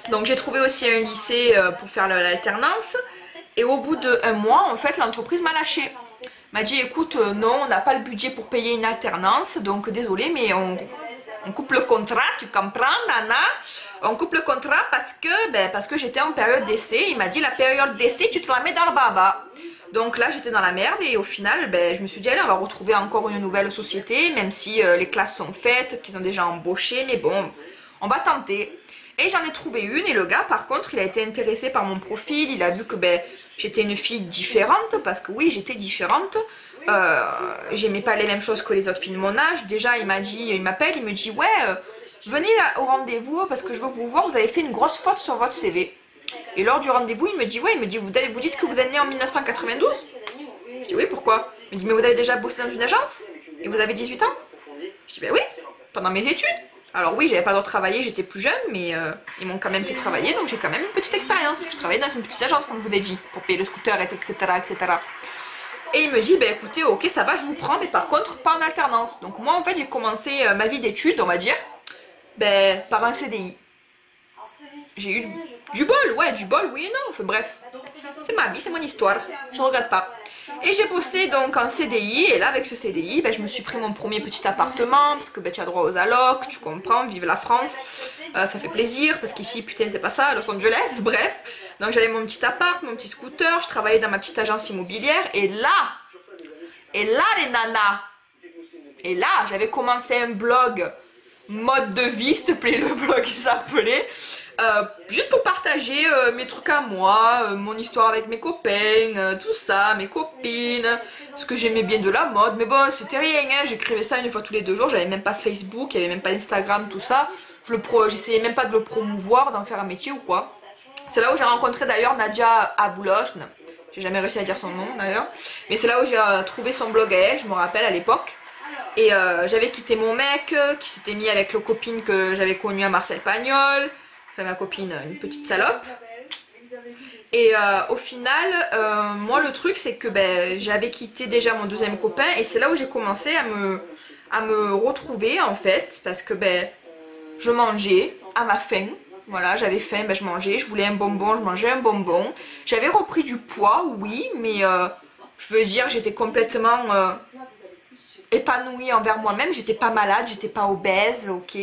[SPEAKER 1] Donc j'ai trouvé aussi un lycée pour faire l'alternance et au bout d'1 mois en fait l'entreprise m'a lâché. M'a dit écoute non, on n'a pas le budget pour payer une alternance, donc désolé mais on coupe le contrat, tu comprends Nana? On coupe le contrat parce que j'étais en période d'essai. Il m'a dit la période d'essai tu te la mets dans le baba. Donc là j'étais dans la merde et au final ben, je me suis dit allez on va retrouver encore une nouvelle société, même si les classes sont faites, qu'ils ont déjà embauché, mais bon on va tenter. Et j'en ai trouvé une et le gars par contre il a été intéressé par mon profil, il a vu que ben, j'étais une fille différente, parce que oui j'étais différente, j'aimais pas les mêmes choses que les autres filles de mon âge. Déjà il m'appelle, il me dit ouais venez au rendez-vous parce que je veux vous voir, vous avez fait une grosse faute sur votre CV. Et lors du rendez-vous il me dit ouais, vous dites que vous êtes né en 1992? Je dis oui pourquoi? Il me dit mais vous avez déjà bossé dans une agence? Et vous avez 18 ans? Je dis ben oui, pendant mes études. Alors oui, j'avais pas le droit de travailler, j'étais plus jeune, mais ils m'ont quand même fait travailler, donc j'ai quand même une petite expérience. Je travaillais dans une petite agence, comme je vous ai dit, pour payer le scooter, etc., etc. Et il me dit, bah écoutez, ok, ça va, je vous prends, mais par contre, pas en alternance. Donc moi, en fait, j'ai commencé ma vie d'études, on va dire, ben, par un CDI. J'ai eu du bol, ouais, du bol, oui et non, enfin bref. C'est ma vie, c'est mon histoire, je ne regrette pas. Et j'ai bossé donc en CDI, et là avec ce CDI, ben, je me suis pris mon premier petit appartement, parce que ben, tu as droit aux allocs, tu comprends, vive la France, ça fait plaisir, parce qu'ici putain c'est pas ça, Los Angeles, bref. Donc j'avais mon petit appart, mon petit scooter, je travaillais dans ma petite agence immobilière, et là les nanas, et là j'avais commencé un blog, mode de vie s'il te plaît, le blog il s'appelait. Juste pour partager mes trucs à moi, mon histoire avec mes copains, tout ça, mes copines, ce que j'aimais bien de la mode, mais bon c'était rien, hein, j'écrivais ça une fois tous les 2 jours, j'avais même pas Facebook, il y avait même pas Instagram, tout ça, j'essayais même pas de le promouvoir, d'en faire un métier ou quoi. C'est là où j'ai rencontré d'ailleurs Nadia Abouloch, j'ai jamais réussi à dire son nom d'ailleurs, mais c'est là où j'ai trouvé son blog à elle, je me rappelle à l'époque. Et j'avais quitté mon mec qui s'était mis avec le copine que j'avais connu à Marcel Pagnol. Ma copine, une petite salope. Et au final, moi le truc c'est que ben, j'avais quitté déjà mon 2e copain et c'est là où j'ai commencé à me retrouver en fait, parce que ben, je mangeais à ma faim. Voilà, j'avais faim, ben, je mangeais, je voulais un bonbon, je mangeais un bonbon. J'avais repris du poids, oui, mais je veux dire, j'étais complètement épanouie envers moi-même, j'étais pas malade, j'étais pas obèse, ok.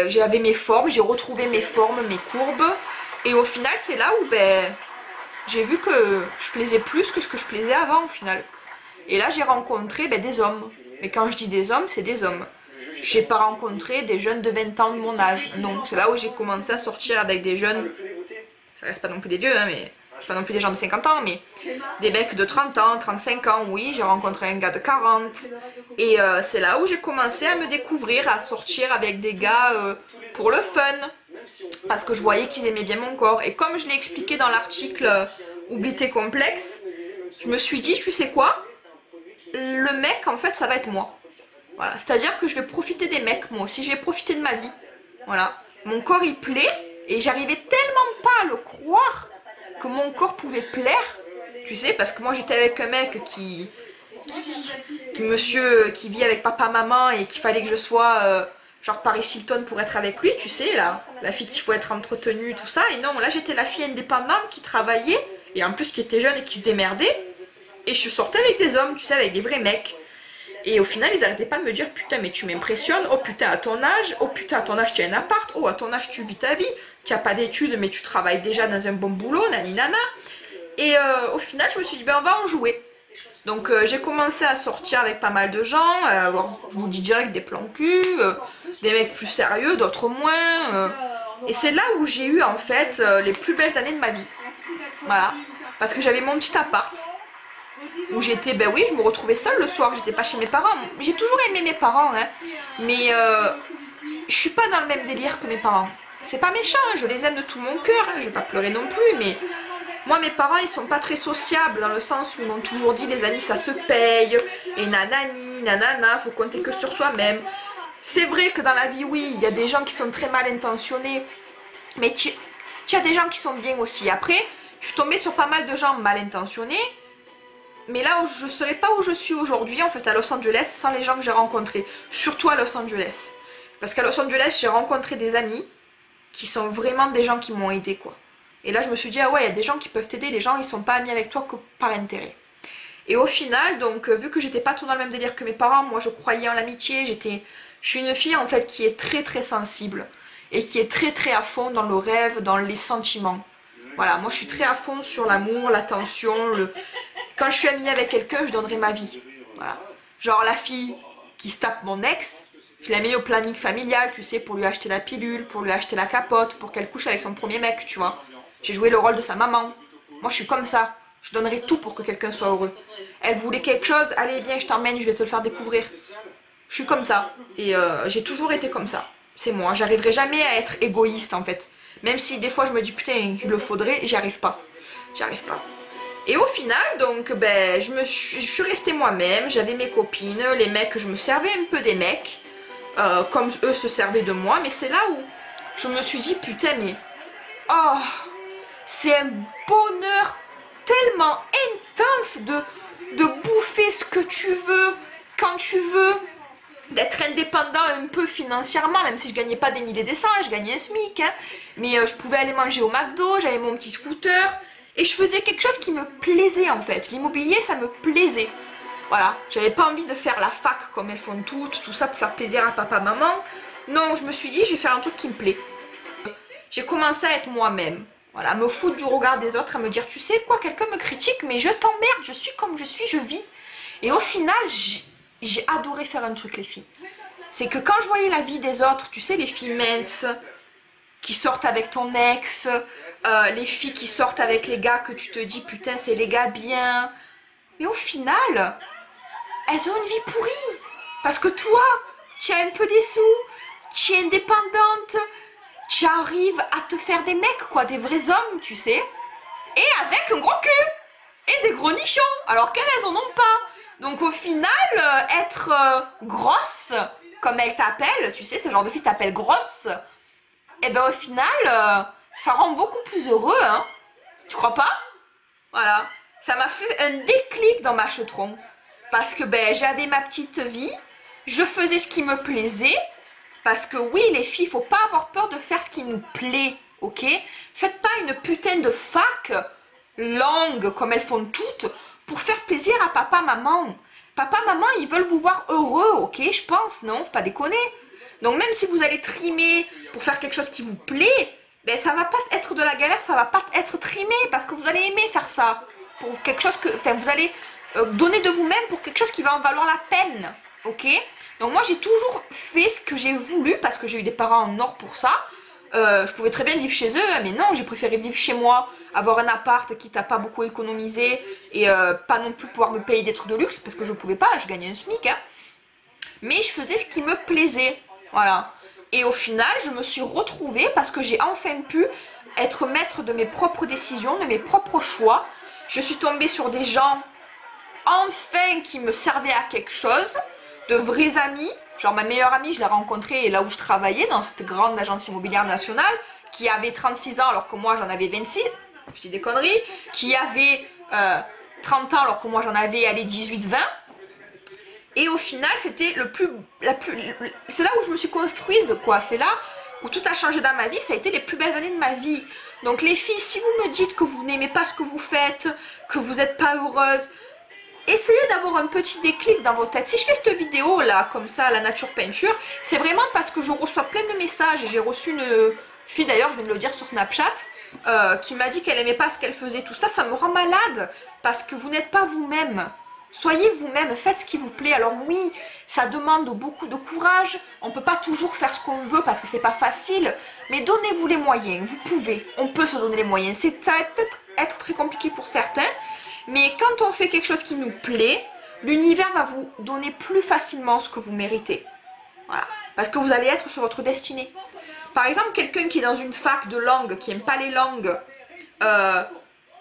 [SPEAKER 1] J'avais mes formes, j'ai retrouvé mes formes, mes courbes. Et au final c'est là où ben, j'ai vu que je plaisais plus que ce que je plaisais avant au final. Et là j'ai rencontré ben, des hommes. Mais quand je dis des hommes, c'est des hommes. J'ai pas rencontré des jeunes de 20 ans de mon âge. Non, c'est là où j'ai commencé à sortir avec des jeunes. Ça reste pas non plus des vieux, hein, mais c'est pas non plus des gens de 50 ans, mais des mecs de 30 ans, 35 ans, oui, j'ai rencontré un gars de 40. Et c'est là où j'ai commencé à me découvrir, à sortir avec des gars pour le fun. Parce que je voyais qu'ils aimaient bien mon corps. Et comme je l'ai expliqué dans l'article Oublie tes complexes, je me suis dit, tu sais quoi? Le mec, en fait, ça va être moi. Voilà, c'est-à-dire que je vais profiter des mecs, moi aussi, je vais profiter de ma vie. Voilà, mon corps il plaît, et j'arrivais tellement pas à le croire que mon corps pouvait plaire, tu sais, parce que moi j'étais avec un mec qui monsieur qui vit avec papa maman et qu'il fallait que je sois genre Paris Hilton pour être avec lui, tu sais, là, la fille qu'il faut être entretenue, tout ça. Et non, là j'étais la fille indépendante qui travaillait et en plus qui était jeune et qui se démerdait, et je sortais avec des hommes, tu sais, avec des vrais mecs. Et au final, ils arrêtaient pas de me dire putain, mais tu m'impressionnes, oh putain, à ton âge, oh putain, à ton âge tu as un appart, oh à ton âge tu vis ta vie, tu n'as pas d'études, mais tu travailles déjà dans un bon boulot, nani nana. Et au final, je me suis dit, ben on va en jouer. Donc j'ai commencé à sortir avec pas mal de gens, je vous dis direct des plans cul, des mecs plus sérieux, d'autres moins. Et c'est là où j'ai eu en fait les plus belles années de ma vie. Voilà, parce que j'avais mon petit appart. Où j'étais, ben oui, je me retrouvais seule le soir, j'étais pas chez mes parents. J'ai toujours aimé mes parents, hein, mais je suis pas dans le même délire que mes parents. C'est pas méchant, hein, je les aime de tout mon cœur, hein, je vais pas pleurer non plus, mais Moi, mes parents, ils sont pas très sociables dans le sens où ils m'ont toujours dit les amis, ça se paye, et nanani, nanana, faut compter que sur soi-même. C'est vrai que dans la vie, oui, il y a des gens qui sont très mal intentionnés, mais tu as des gens qui sont bien aussi. Après, je suis tombée sur pas mal de gens mal intentionnés, mais là, je ne serais pas où je suis aujourd'hui, en fait, à Los Angeles, sans les gens que j'ai rencontrés, surtout à Los Angeles. Parce qu'à Los Angeles, j'ai rencontré des amis qui sont vraiment des gens qui m'ont aidé, quoi. Et là, je me suis dit, ah ouais, il y a des gens qui peuvent t'aider, les gens, ils sont pas amis avec toi que par intérêt. Et au final, donc, vu que j'étais pas tout dans le même délire que mes parents, moi, je croyais en l'amitié, je suis une fille, en fait, qui est très, très sensible. Et qui est très, très à fond dans le rêve, dans les sentiments. Voilà, moi, je suis très à fond sur l'amour, l'attention, Quand je suis amie avec quelqu'un, je donnerai ma vie. Voilà. Genre, la fille qui se tape mon ex, je l'ai mis au planning familial, tu sais, pour lui acheter la pilule, pour lui acheter la capote, pour qu'elle couche avec son premier mec, tu vois. J'ai joué le rôle de sa maman. Moi, je suis comme ça. Je donnerai tout pour que quelqu'un soit heureux. Elle voulait quelque chose, allez, viens, je t'emmène, je vais te le faire découvrir. Je suis comme ça. Et j'ai toujours été comme ça. C'est moi. J'arriverai jamais à être égoïste, en fait. Même si des fois, je me dis, putain, il le faudrait, j'y arrive pas. J'y arrive pas. Et au final, donc, ben, je suis restée moi-même. J'avais mes copines, les mecs, je me servais un peu des mecs. Comme eux se servaient de moi. Mais c'est là où je me suis dit, putain, mais... Oh, c'est un bonheur tellement intense de bouffer ce que tu veux, quand tu veux, d'être indépendant un peu financièrement, même si je gagnais pas des milliers des cents, je gagnais un SMIC, hein, mais je pouvais aller manger au McDo, j'avais mon petit scooter, et je faisais quelque chose qui me plaisait en fait. L'immobilier, ça me plaisait. Voilà, j'avais pas envie de faire la fac comme elles font toutes, tout ça pour faire plaisir à papa, maman. Non, je me suis dit, je vais faire un truc qui me plaît. J'ai commencé à être moi-même. Voilà, à me foutre du regard des autres, à me dire, tu sais quoi, quelqu'un me critique, mais je t'emmerde, je suis comme je suis, je vis. Et au final, j'ai adoré faire un truc, les filles. C'est que quand je voyais la vie des autres, tu sais, les filles minces, qui sortent avec ton ex, les filles qui sortent avec les gars que tu te dis, putain, c'est les gars bien. Mais au final, elles ont une vie pourrie. Parce que toi, tu as un peu des sous, tu es indépendante, tu arrives à te faire des mecs, quoi, des vrais hommes, tu sais, et avec un gros cul, et des gros nichons, alors qu'elles en ont pas. Donc au final, être grosse, comme elle t'appelle, tu sais, ce genre de fille t'appelle grosse, et ben au final, ça rend beaucoup plus heureux, hein. Tu crois pas? Voilà. Ça m'a fait un déclic dans ma chetron. Parce que ben j'avais ma petite vie, je faisais ce qui me plaisait. Parce que oui, les filles, faut pas avoir peur de faire ce qui nous plaît, ok? Faites pas une putain de fac langue comme elles font toutes pour faire plaisir à papa, maman. Papa, maman, ils veulent vous voir heureux, ok? Je pense, non? Faut pas déconner. Donc même si vous allez trimer pour faire quelque chose qui vous plaît, ben ça va pas être de la galère, ça va pas être trimé parce que vous allez aimer faire ça. Pour quelque chose que... Enfin, vous allez donner de vous-même pour quelque chose qui va en valoir la peine, ok? Donc moi j'ai toujours fait ce que j'ai voulu parce que j'ai eu des parents en or pour ça. Je pouvais très bien vivre chez eux, mais non, j'ai préféré vivre chez moi, avoir un appart qui t'a pas beaucoup économisé et pas non plus pouvoir me payer des trucs de luxe parce que je pouvais pas, je gagnais un SMIC. Hein. Mais je faisais ce qui me plaisait, voilà. Et au final, je me suis retrouvée parce que j'ai enfin pu être maître de mes propres décisions, de mes propres choix. Je suis tombée sur des gens enfin qui me servaient à quelque chose. De vrais amis, genre ma meilleure amie, je l'ai rencontrée là où je travaillais, dans cette grande agence immobilière nationale, qui avait 36 ans alors que moi j'en avais 26, je dis des conneries, qui avait 30 ans alors que moi j'en avais 18-20, et au final c'était c'est là où je me suis construise, quoi, c'est là où tout a changé dans ma vie, ça a été les plus belles années de ma vie. Donc les filles, si vous me dites que vous n'aimez pas ce que vous faites, que vous n'êtes pas heureuse, essayez d'avoir un petit déclic dans votre tête. Si je fais cette vidéo là, comme ça, la nature peinture, c'est vraiment parce que je reçois plein de messages. Et j'ai reçu une fille d'ailleurs, je viens de le dire sur Snapchat, qui m'a dit qu'elle aimait pas ce qu'elle faisait. Tout ça, ça me rend malade parce que vous n'êtes pas vous-même. Soyez vous-même, faites ce qui vous plaît. Alors oui, ça demande beaucoup de courage. On ne peut pas toujours faire ce qu'on veut parce que c'est pas facile. Mais donnez-vous les moyens, vous pouvez. On peut se donner les moyens. Ça va peut-être être très compliqué pour certains. Mais quand on fait quelque chose qui nous plaît, l'univers va vous donner plus facilement ce que vous méritez. Voilà. Parce que vous allez être sur votre destinée. Par exemple, quelqu'un qui est dans une fac de langue, qui n'aime pas les langues,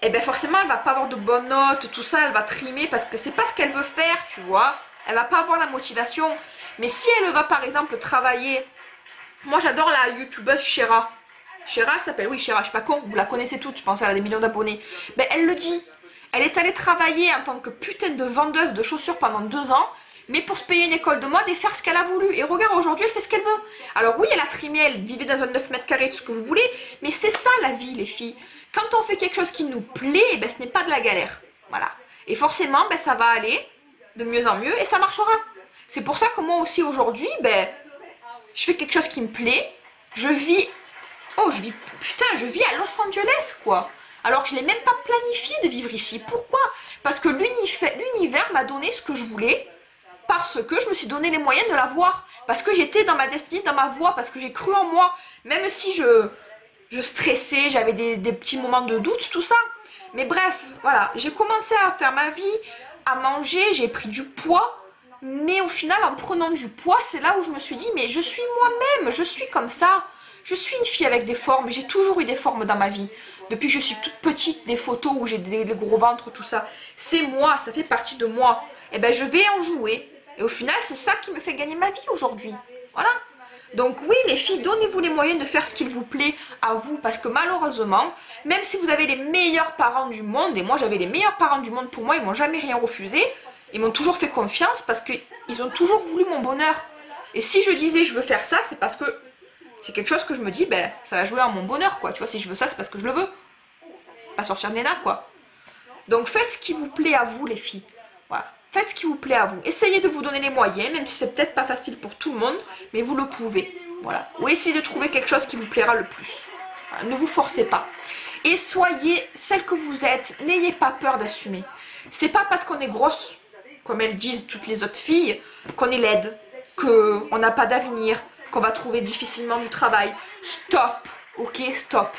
[SPEAKER 1] et ben forcément elle va pas avoir de bonnes notes, tout ça, elle va trimer parce que c'est pas ce qu'elle veut faire, tu vois. Elle va pas avoir la motivation. Mais si elle va par exemple travailler, moi j'adore la youtubeuse Shera. Shera elle s'appelle, oui Shera, je suis pas con, vous la connaissez toutes, je pense qu'elle a des millions d'abonnés. Ben elle le dit, elle est allée travailler en tant que putain de vendeuse de chaussures pendant 2 ans, mais pour se payer une école de mode et faire ce qu'elle a voulu. Et regarde, aujourd'hui elle fait ce qu'elle veut. Alors oui, elle a trimé, elle vivait dans un 9 mètres carrés, tout ce que vous voulez, mais c'est ça la vie les filles. Quand on fait quelque chose qui nous plaît, ben ce n'est pas de la galère. Voilà. Et forcément, ben ça va aller de mieux en mieux et ça marchera. C'est pour ça que moi aussi aujourd'hui, ben je fais quelque chose qui me plaît, je vis, oh je vis à Los Angeles quoi. Alors que je n'ai même pas planifié de vivre ici. Pourquoi? Parce que l'univers m'a donné ce que je voulais, parce que je me suis donné les moyens de l'avoir, parce que j'étais dans ma destinée, dans ma voie, parce que j'ai cru en moi, même si je stressais, j'avais des petits moments de doute, tout ça. Mais bref, voilà, j'ai commencé à faire ma vie, à manger, j'ai pris du poids, mais au final, en prenant du poids, c'est là où je me suis dit, mais je suis moi-même, je suis comme ça. Je suis une fille avec des formes, j'ai toujours eu des formes dans ma vie. Depuis que je suis toute petite, des photos où j'ai des gros ventres, tout ça. C'est moi, ça fait partie de moi. Et ben je vais en jouer. Et au final, c'est ça qui me fait gagner ma vie aujourd'hui. Voilà. Donc oui, les filles, donnez-vous les moyens de faire ce qu'il vous plaît à vous. Parce que malheureusement, même si vous avez les meilleurs parents du monde, et moi j'avais les meilleurs parents du monde pour moi, ils m'ont jamais rien refusé. Ils m'ont toujours fait confiance parce qu'ils ont toujours voulu mon bonheur. Et si je disais je veux faire ça, c'est parce que c'est quelque chose que je me dis, ben ça va jouer à mon bonheur quoi. Tu vois, si je veux ça, c'est parce que je le veux. Pas sortir de l'éna quoi. Donc faites ce qui vous plaît à vous les filles. Voilà. Faites ce qui vous plaît à vous. Essayez de vous donner les moyens, même si c'est peut-être pas facile pour tout le monde, mais vous le pouvez. Voilà. Ou essayez de trouver quelque chose qui vous plaira le plus. Voilà. Ne vous forcez pas. Et soyez celle que vous êtes. N'ayez pas peur d'assumer. C'est pas parce qu'on est grosse, comme elles disent toutes les autres filles, qu'on est laide, qu'on n'a pas d'avenir, qu'on va trouver difficilement du travail. Stop. Ok, stop.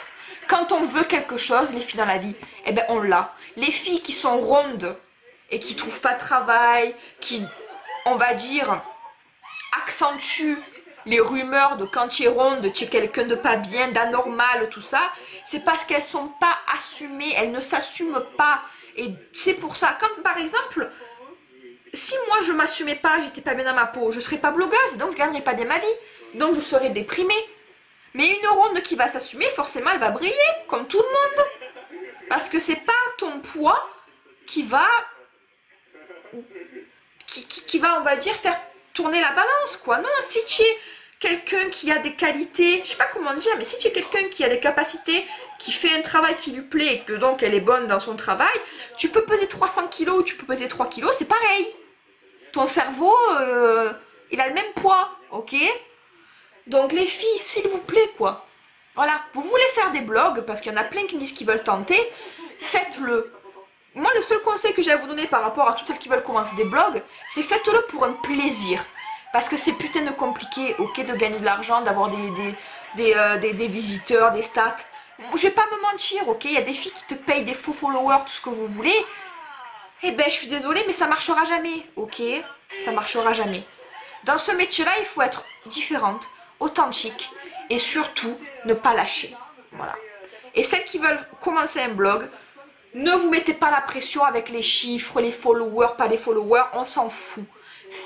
[SPEAKER 1] Quand on veut quelque chose, les filles dans la vie, eh ben on l'a. Les filles qui sont rondes et qui trouvent pas de travail, qui, on va dire, accentuent les rumeurs de quand tu es ronde, tu es quelqu'un de pas bien, d'anormal, tout ça, c'est parce qu'elles sont pas assumées, elles ne s'assument pas. Et c'est pour ça, quand par exemple, si moi je m'assumais pas, j'étais pas bien dans ma peau, je serais pas blogueuse, donc je gagnerais pas bien ma vie, donc je serais déprimée. Mais une ronde qui va s'assumer, forcément elle va briller, comme tout le monde. Parce que c'est pas ton poids qui va, on va dire, faire tourner la balance, quoi. Non, si tu es quelqu'un qui a des qualités, je sais pas comment dire, mais si tu es quelqu'un qui a des capacités, qui fait un travail qui lui plaît, et que donc elle est bonne dans son travail, tu peux peser 300 kilos ou tu peux peser 3 kilos, c'est pareil. Ton cerveau, il a le même poids, ok? Donc les filles, s'il vous plaît, quoi. Voilà, vous voulez faire des blogs, parce qu'il y en a plein qui me disent qu'ils veulent tenter, faites-le. Moi, le seul conseil que j'ai à vous donner par rapport à toutes celles qui veulent commencer des blogs, c'est faites-le pour un plaisir. Parce que c'est putain de compliqué, ok, de gagner de l'argent, d'avoir des visiteurs, des stats. Je vais pas me mentir, ok, il y a des filles qui te payent des faux followers, tout ce que vous voulez. Eh ben, je suis désolée, mais ça marchera jamais, ok? Ça marchera jamais. Dans ce métier-là, il faut être différente, authentique et surtout ne pas lâcher. Voilà. Et celles qui veulent commencer un blog, ne vous mettez pas la pression avec les chiffres, les followers, pas les followers, on s'en fout.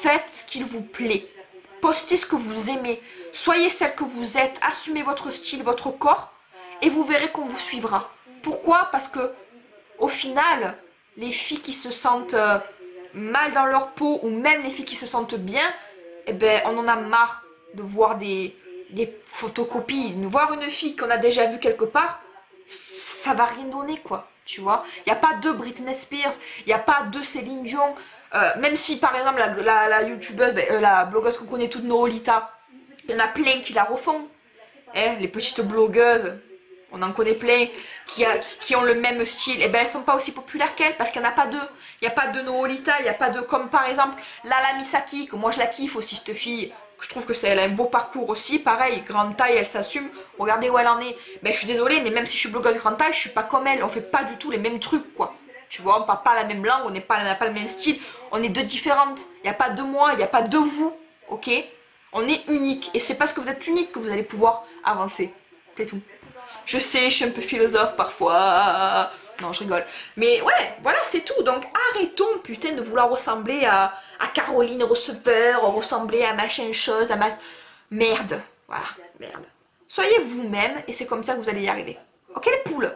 [SPEAKER 1] Faites ce qu'il vous plaît. Postez ce que vous aimez. Soyez celle que vous êtes. Assumez votre style, votre corps et vous verrez qu'on vous suivra. Pourquoi? Parce que au final, les filles qui se sentent mal dans leur peau ou même les filles qui se sentent bien, eh ben, on en a marre de voir des photocopies. Voir une fille qu'on a déjà vue quelque part, ça va rien donner quoi. Tu vois, il n'y a pas deux Britney Spears, il n'y a pas deux Céline Dion. Même si par exemple la youtubeuse, la blogueuse qu'on connaît toutes, Noolita, il y en a plein qui la refont. Hein, les petites blogueuses, on en connaît plein qui ont le même style. Et ben elles sont pas aussi populaires qu'elles parce qu'il n'y en a pas deux. Il n'y a pas de Noolita, il n'y a pas de, comme par exemple Lala Misaki, que moi je la kiffe aussi cette fille. Je trouve que elle a un beau parcours aussi, pareil, grande taille, elle s'assume, regardez où elle en est. Ben je suis désolée, mais même si je suis blogueuse grande taille, je suis pas comme elle, on fait pas du tout les mêmes trucs quoi. Tu vois, on parle pas la même langue, on n'a pas le même style, on est deux différentes. Il n'y a pas de moi, il n'y a pas de vous, ok? On est unique, et c'est parce que vous êtes unique que vous allez pouvoir avancer, c'est tout. Je sais, je suis un peu philosophe parfois, Non, je rigole. Mais ouais, voilà, c'est tout. Donc arrêtons, putain, de vouloir ressembler à Caroline Receveur, ressembler à machin chose, à ma... Merde. Voilà, merde. Soyez vous-même et c'est comme ça que vous allez y arriver. Ok les poules?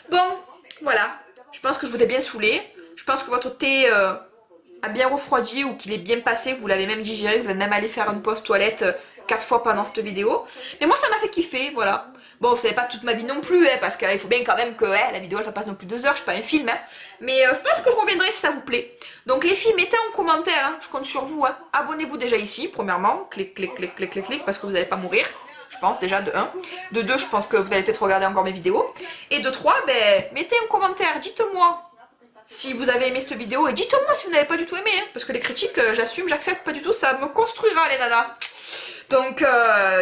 [SPEAKER 1] Bon, voilà. Je pense que je vous ai bien saoulé. Je pense que votre thé a bien refroidi ou qu'il est bien passé, que vous l'avez même digéré, que vous êtes même allé faire une pause toilette 4 fois pendant cette vidéo. Mais moi ça m'a fait kiffer, voilà. Bon, vous savez pas toute ma vie non plus, hein, parce qu'il faut bien quand même que la vidéo elle passe non plus 2 heures, je suis pas un film. Hein. Mais je pense que je reviendrai si ça vous plaît. Donc les filles, mettez en commentaire, hein, je compte sur vous. Hein. Abonnez-vous déjà ici, premièrement. Clic, clic, clic, clic, clic, clic, parce que vous n'allez pas mourir. Je pense déjà de 1. De 2, je pense que vous allez peut-être regarder encore mes vidéos. Et de 3, ben, mettez un commentaire, dites-moi si vous avez aimé cette vidéo. Et dites-moi si vous n'avez pas du tout aimé, hein, parce que les critiques, j'assume, j'accepte pas du tout, ça me construira les nanas. Donc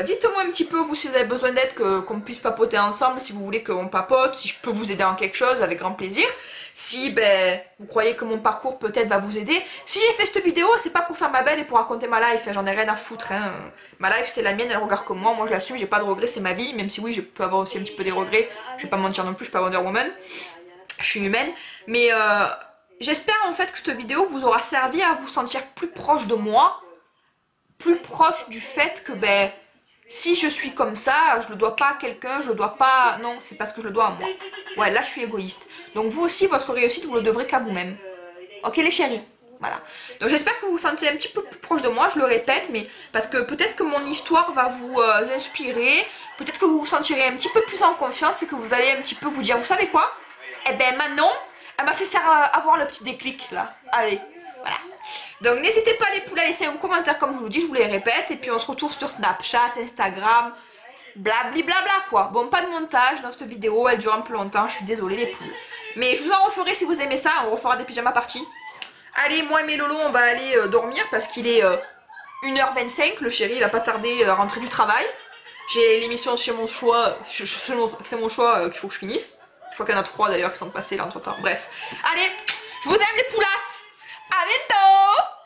[SPEAKER 1] dites-moi un petit peu vous si vous avez besoin d'aide, qu'on puisse papoter ensemble, si vous voulez qu'on papote, si je peux vous aider en quelque chose, avec grand plaisir. Si ben vous croyez que mon parcours peut-être va vous aider. Si j'ai fait cette vidéo, c'est pas pour faire ma belle et pour raconter ma life, j'en ai rien à foutre. Hein. Ma life c'est la mienne, elle regarde comme moi je l'assume, j'ai pas de regrets, c'est ma vie, même si oui je peux avoir aussi un petit peu des regrets, je vais pas mentir non plus, je suis pas Wonder Woman, je suis humaine. Mais j'espère en fait que cette vidéo vous aura servi à vous sentir plus proche de moi, plus proche du fait que ben si je suis comme ça, je le dois pas à quelqu'un, je le dois pas... Non, c'est parce que je le dois à moi. Ouais, là je suis égoïste. Donc vous aussi, votre réussite, vous le devrez qu'à vous-même. Ok les chéris? Voilà. Donc j'espère que vous vous sentez un petit peu plus proche de moi, je le répète, mais parce que peut-être que mon histoire va vous inspirer, peut-être que vous vous sentirez un petit peu plus en confiance et que vous allez un petit peu vous dire, vous savez quoi? Eh ben Manon, elle m'a fait faire avoir le petit déclic là. Allez, voilà. Donc n'hésitez pas les poules à laisser un commentaire comme je vous le dis, je vous les répète. Et puis on se retrouve sur Snapchat, Instagram, blabli blabla quoi. Bon, pas de montage dans cette vidéo, elle dure un peu longtemps, je suis désolée les poules. Mais je vous en referai si vous aimez ça, on refera des pyjamas parties. Allez, moi et mes lolos, on va aller dormir parce qu'il est 1h25, le chéri il va pas tarder à rentrer du travail. J'ai l'émission chez mon choix, c'est mon choix qu'il faut que je finisse. Je crois qu'il y en a 3 d'ailleurs qui sont passés là entre temps, bref. Allez, je vous aime les poulasses. À bientôt!